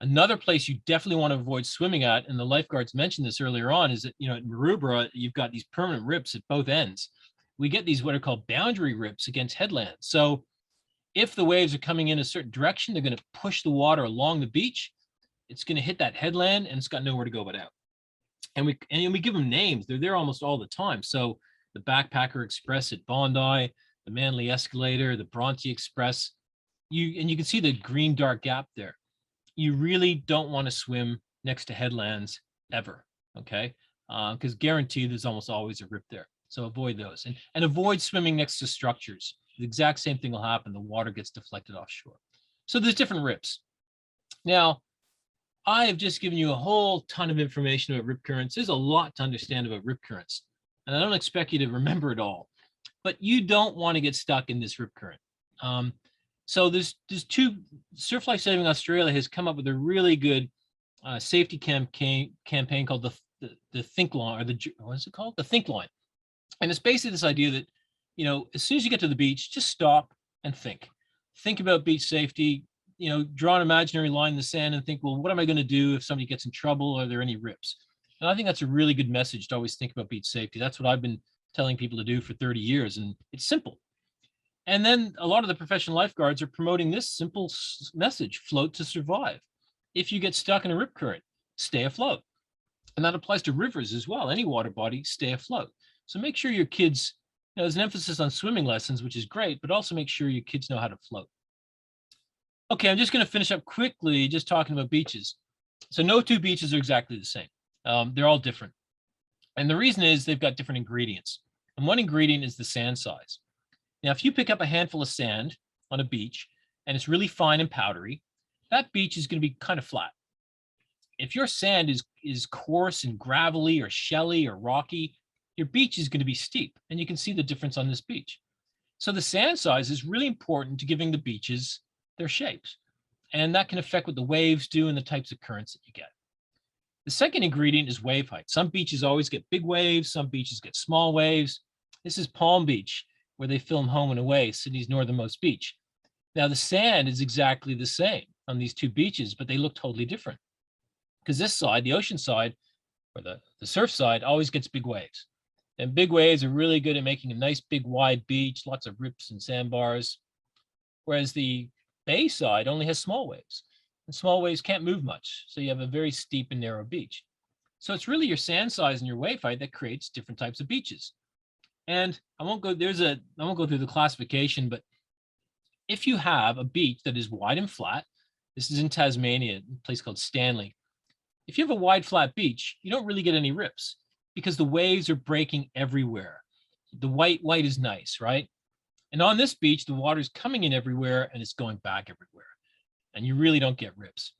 Another place you definitely want to avoid swimming at, and the lifeguards mentioned this earlier on, is that, at Maroubra, you've got these permanent rips at both ends. We get these what are called boundary rips against headlands. So if the waves are coming in a certain direction, they're going to push the water along the beach. It's going to hit that headland, and it's got nowhere to go but out. And we give them names. They're there almost all the time. So the Backpacker Express at Bondi, the Manly Escalator, the Bronte Express. You can see the green dark gap there. You really don't want to swim next to headlands ever, okay? Because guaranteed there's almost always a rip there. So avoid those. And avoid swimming next to structures. The exact same thing will happen. The water gets deflected offshore. So there's different rips. Now, I have just given you a whole ton of information about rip currents. There's a lot to understand about rip currents. And I don't expect you to remember it all. But you don't want to get stuck in this rip current. So there's Surf Life Saving Australia has come up with a really good safety campaign called the Think Line, or what is it called? The Think Line. And it's basically this idea that, as soon as you get to the beach, just stop and think. Think about beach safety. draw an imaginary line in the sand and think, well, what am I going to do if somebody gets in trouble? Are there any rips? And I think that's a really good message to always think about beach safety. That's what I've been telling people to do for 30 years, and it's simple. And then a lot of the professional lifeguards are promoting this simple message: float to survive. If you get stuck in a rip current, stay afloat. And that applies to rivers as well. Any water body, stay afloat. So make sure your kids, there's an emphasis on swimming lessons, which is great, but also make sure your kids know how to float. Okay, I'm just going to finish up quickly just talking about beaches. So no two beaches are exactly the same. They're all different. And the reason is they've got different ingredients. And one ingredient is the sand size. Now, if you pick up a handful of sand on a beach and it's really fine and powdery, that beach is going to be kind of flat. If your sand is coarse and gravelly or shelly or rocky, your beach is going to be steep. And you can see the difference on this beach. So the sand size is really important to giving the beaches their shapes. And that can affect what the waves do and the types of currents that you get. The second ingredient is wave height. Some beaches always get big waves, some beaches get small waves. This is Palm Beach, where they film Home and Away, Sydney's northernmost beach. Now the sand is exactly the same on these two beaches, but they look totally different. Because this side, the ocean side, or the surf side, always gets big waves. And big waves are really good at making a nice big wide beach, lots of rips and sandbars. Whereas the bay side only has small waves. And small waves can't move much, so you have a very steep and narrow beach. So it's really your sand size and your wave height that creates different types of beaches. And I won't go through the classification, but if you have a beach that is wide and flat, this is in Tasmania, a place called Stanley. If you have a wide flat beach, you don't really get any rips because the waves are breaking everywhere. The white is nice, right? And on this beach, the water's coming in everywhere and it's going back everywhere. And you really don't get rips.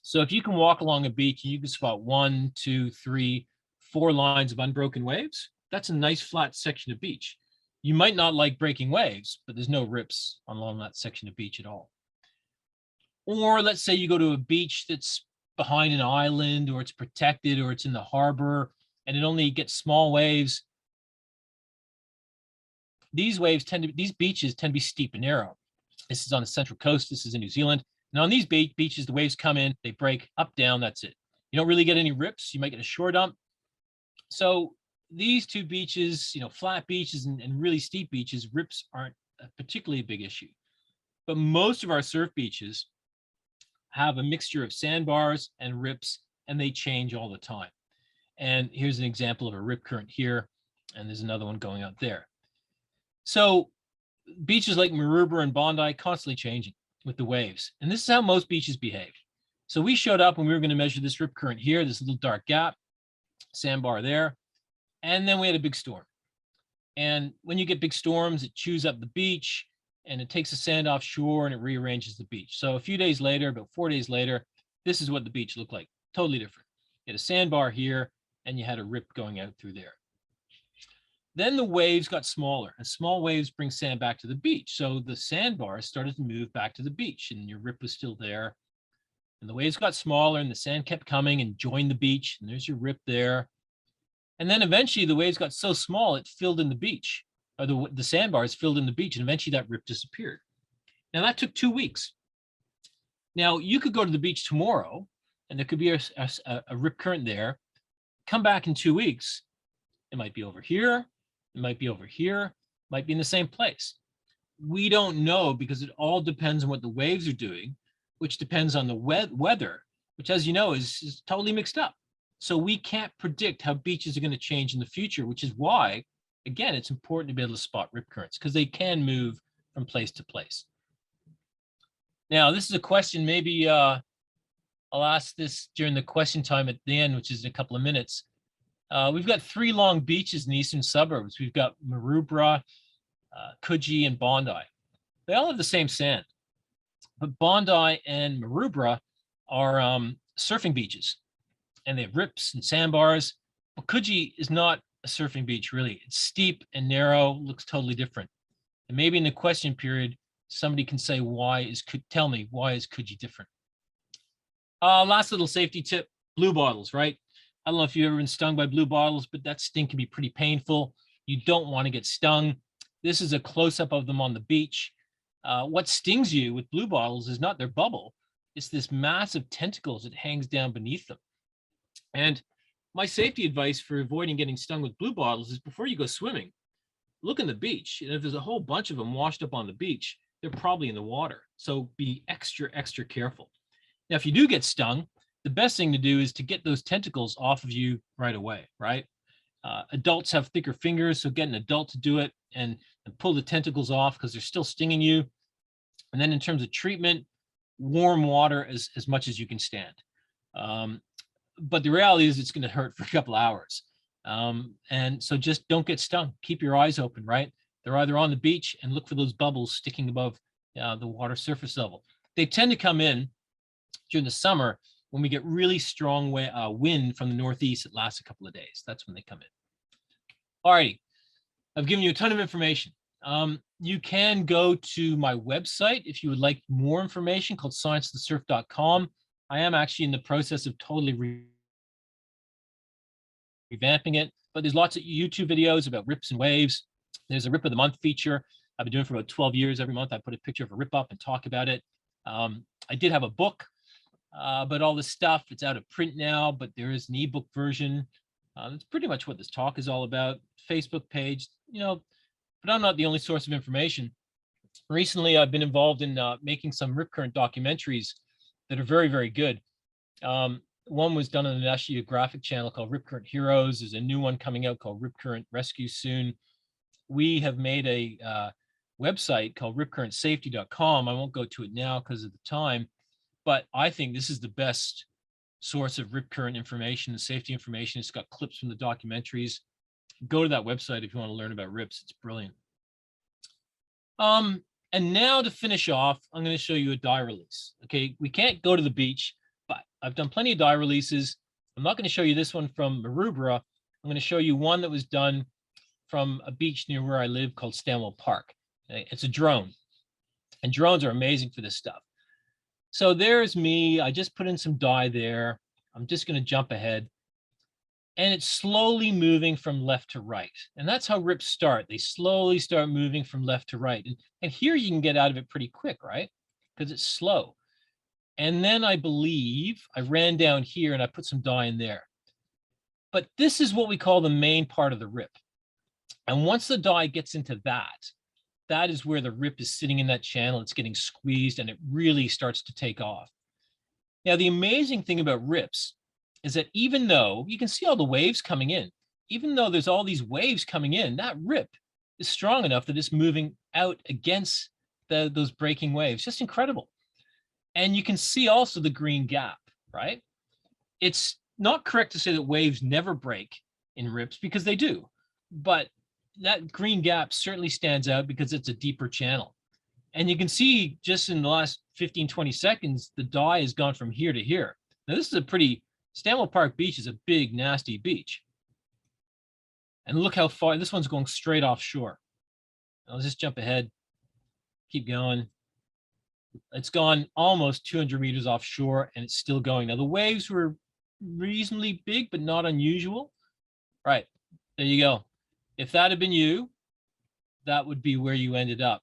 So if you can walk along a beach and you can spot 1, 2, 3, 4 lines of unbroken waves, that's a nice flat section of beach. You might not like breaking waves, but there's no rips along that section of beach at all. Or let's say you go to a beach that's behind an island, or it's protected, or it's in the harbor, and it only gets small waves. These beaches tend to be steep and narrow. This is on the Central Coast. This is in New Zealand. And on these beaches, the waves come in, they break up, down, that's it. You don't really get any rips. You might get a shore dump. So these two beaches, flat beaches and really steep beaches, rips aren't a particularly big issue. But most of our surf beaches have a mixture of sandbars and rips, and they change all the time. And here's an example of a rip current here, and there's another one going out there. So beaches like Maroubra and Bondi constantly changing with the waves. And this is how most beaches behave. So we showed up when we were going to measure this rip current here, this little dark gap, sandbar there. And then we had a big storm. And when you get big storms, it chews up the beach and it takes the sand offshore and it rearranges the beach. So a few days later, about 4 days later, this is what the beach looked like. Totally different. You had a sandbar here and you had a rip going out through there. Then the waves got smaller, and small waves bring sand back to the beach. So the sandbars started to move back to the beach and your rip was still there. And the waves got smaller and the sand kept coming and joined the beach. And there's your rip there. And then eventually the waves got so small, it filled in the beach, or the sandbars filled in the beach, and eventually that rip disappeared. Now that took 2 weeks. Now you could go to the beach tomorrow and there could be a rip current there. Come back in 2 weeks. It might be over here. It might be over here, might be in the same place. We don't know because it all depends on what the waves are doing, which depends on the weather, which, as you know, is totally mixed up. So we can't predict how beaches are going to change in the future, which is why, again, it's important to be able to spot rip currents because they can move from place to place. Now, this is a question, maybe I'll ask this during the question time at the end, which is in a couple of minutes. We've got 3 long beaches in the eastern suburbs. We've got Maroubra, Coogee, and Bondi. They all have the same sand, but Bondi and Maroubra are surfing beaches, and they have rips and sandbars. But Coogee is not a surfing beach, really. It's steep and narrow, looks totally different. And maybe in the question period, somebody can say, tell me, why is Coogee different? Last little safety tip, blue bottles, right? I don't know if you've ever been stung by blue bottles, but that sting can be pretty painful. You don't want to get stung. This is a close-up of them on the beach. What stings you with blue bottles is not their bubble. It's this massive tentacles that hangs down beneath them. And my safety advice for avoiding getting stung with blue bottles is before you go swimming, look in the beach. And if there's a whole bunch of them washed up on the beach, they're probably in the water. So be extra, extra careful. Now, if you do get stung, the best thing to do is to get those tentacles off of you right away, right? Adults have thicker fingers, so get an adult to do it and pull the tentacles off because they're still stinging you. And then in terms of treatment, warm water as much as you can stand. But the reality is it's going to hurt for a couple hours. And so just don't get stung. Keep your eyes open, right? They're either on the beach and look for those bubbles sticking above the water surface level. They tend to come in during the summer when we get really strong wind from the northeast that lasts a couple of days. That's when they come in. All righty, I've given you a ton of information. You can go to my website if you would like more information, called scienceofthesurf.com. I am actually in the process of totally revamping it, but there's lots of YouTube videos about rips and waves. There's a Rip of the Month feature I've been doing for about 12 years. Every month I put a picture of a rip up and talk about it. I did have a book, but all this stuff, it's out of print now, but there is an ebook version. That's pretty much what this talk is all about. Facebook page, but I'm not the only source of information. Recently, I've been involved in making some rip current documentaries that are very, very good. One was done on the National Geographic channel called Rip Current Heroes. There's a new one coming out called Rip Current Rescue soon. We have made a website called ripcurrentsafety.com. I won't go to it now because of the time, but I think this is the best source of rip current information and safety information. It's got clips from the documentaries. Go to that website if you want to learn about rips. It's brilliant. And now to finish off, I'm going to show you a dye release. Okay, we can't go to the beach, but I've done plenty of dye releases. I'm not going to show you this one from Maroubra. I'm going to show you one that was done from a beach near where I live called Stanwell Park. It's a drone, and drones are amazing for this stuff. So there's me. I just put in some dye there. I'm just going to jump ahead. And it's slowly moving from left to right. And that's how rips start. They slowly start moving from left to right. And here you can get out of it pretty quick, right? Because it's slow. And then I believe I ran down here and I put some dye in there. But this is what we call the main part of the rip. And once the dye gets into that, that is where the rip is sitting in that channel. It's getting squeezed and it really starts to take off. Now, the amazing thing about rips is that even though you can see all the waves coming in, even though there's all these waves coming in, that rip is strong enough that it's moving out against those breaking waves. Just incredible. And you can see also the green gap, right? It's not correct to say that waves never break in rips because they do, but that green gap certainly stands out because it's a deeper channel. And you can see just in the last 15, 20 seconds, the dye has gone from here to here. Now, this is a pretty, Stanwell Park Beach is a big, nasty beach. And look how far, this one's going straight offshore. I'll just jump ahead, keep going. It's gone almost 200 meters offshore and it's still going. Now, the waves were reasonably big, but not unusual. Right, there you go. If that had been you, that would be where you ended up.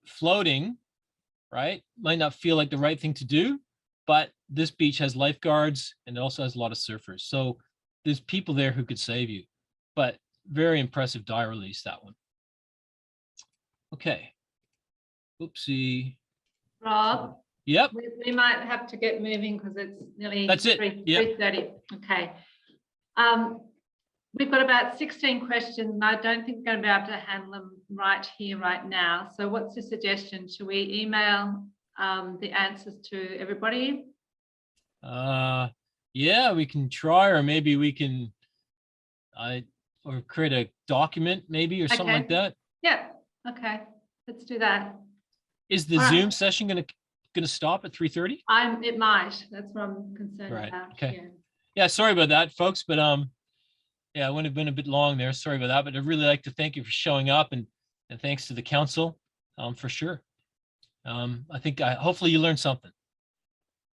Floating, right, might not feel like the right thing to do, but this beach has lifeguards and it also has a lot of surfers. So there's people there who could save you, but very impressive dye release, that one. Okay. Oopsie. Rob? Yep. We might have to get moving because it's nearly That's it. 3:30. Okay. We've got about 16 questions and I don't think we're going to be able to handle them right here, right now. So what's the suggestion? Should we email the answers to everybody? Yeah, we can try, or maybe we can or create a document maybe or something like that. Yeah, okay, let's do that. Is the Zoom session gonna stop at 3:30? It might. That's what I'm concerned about. Okay. Yeah, sorry about that, folks, but yeah, it would have been a bit long there. Sorry about that, but I'd really like to thank you for showing up and thanks to the council for sure. I think hopefully you learned something.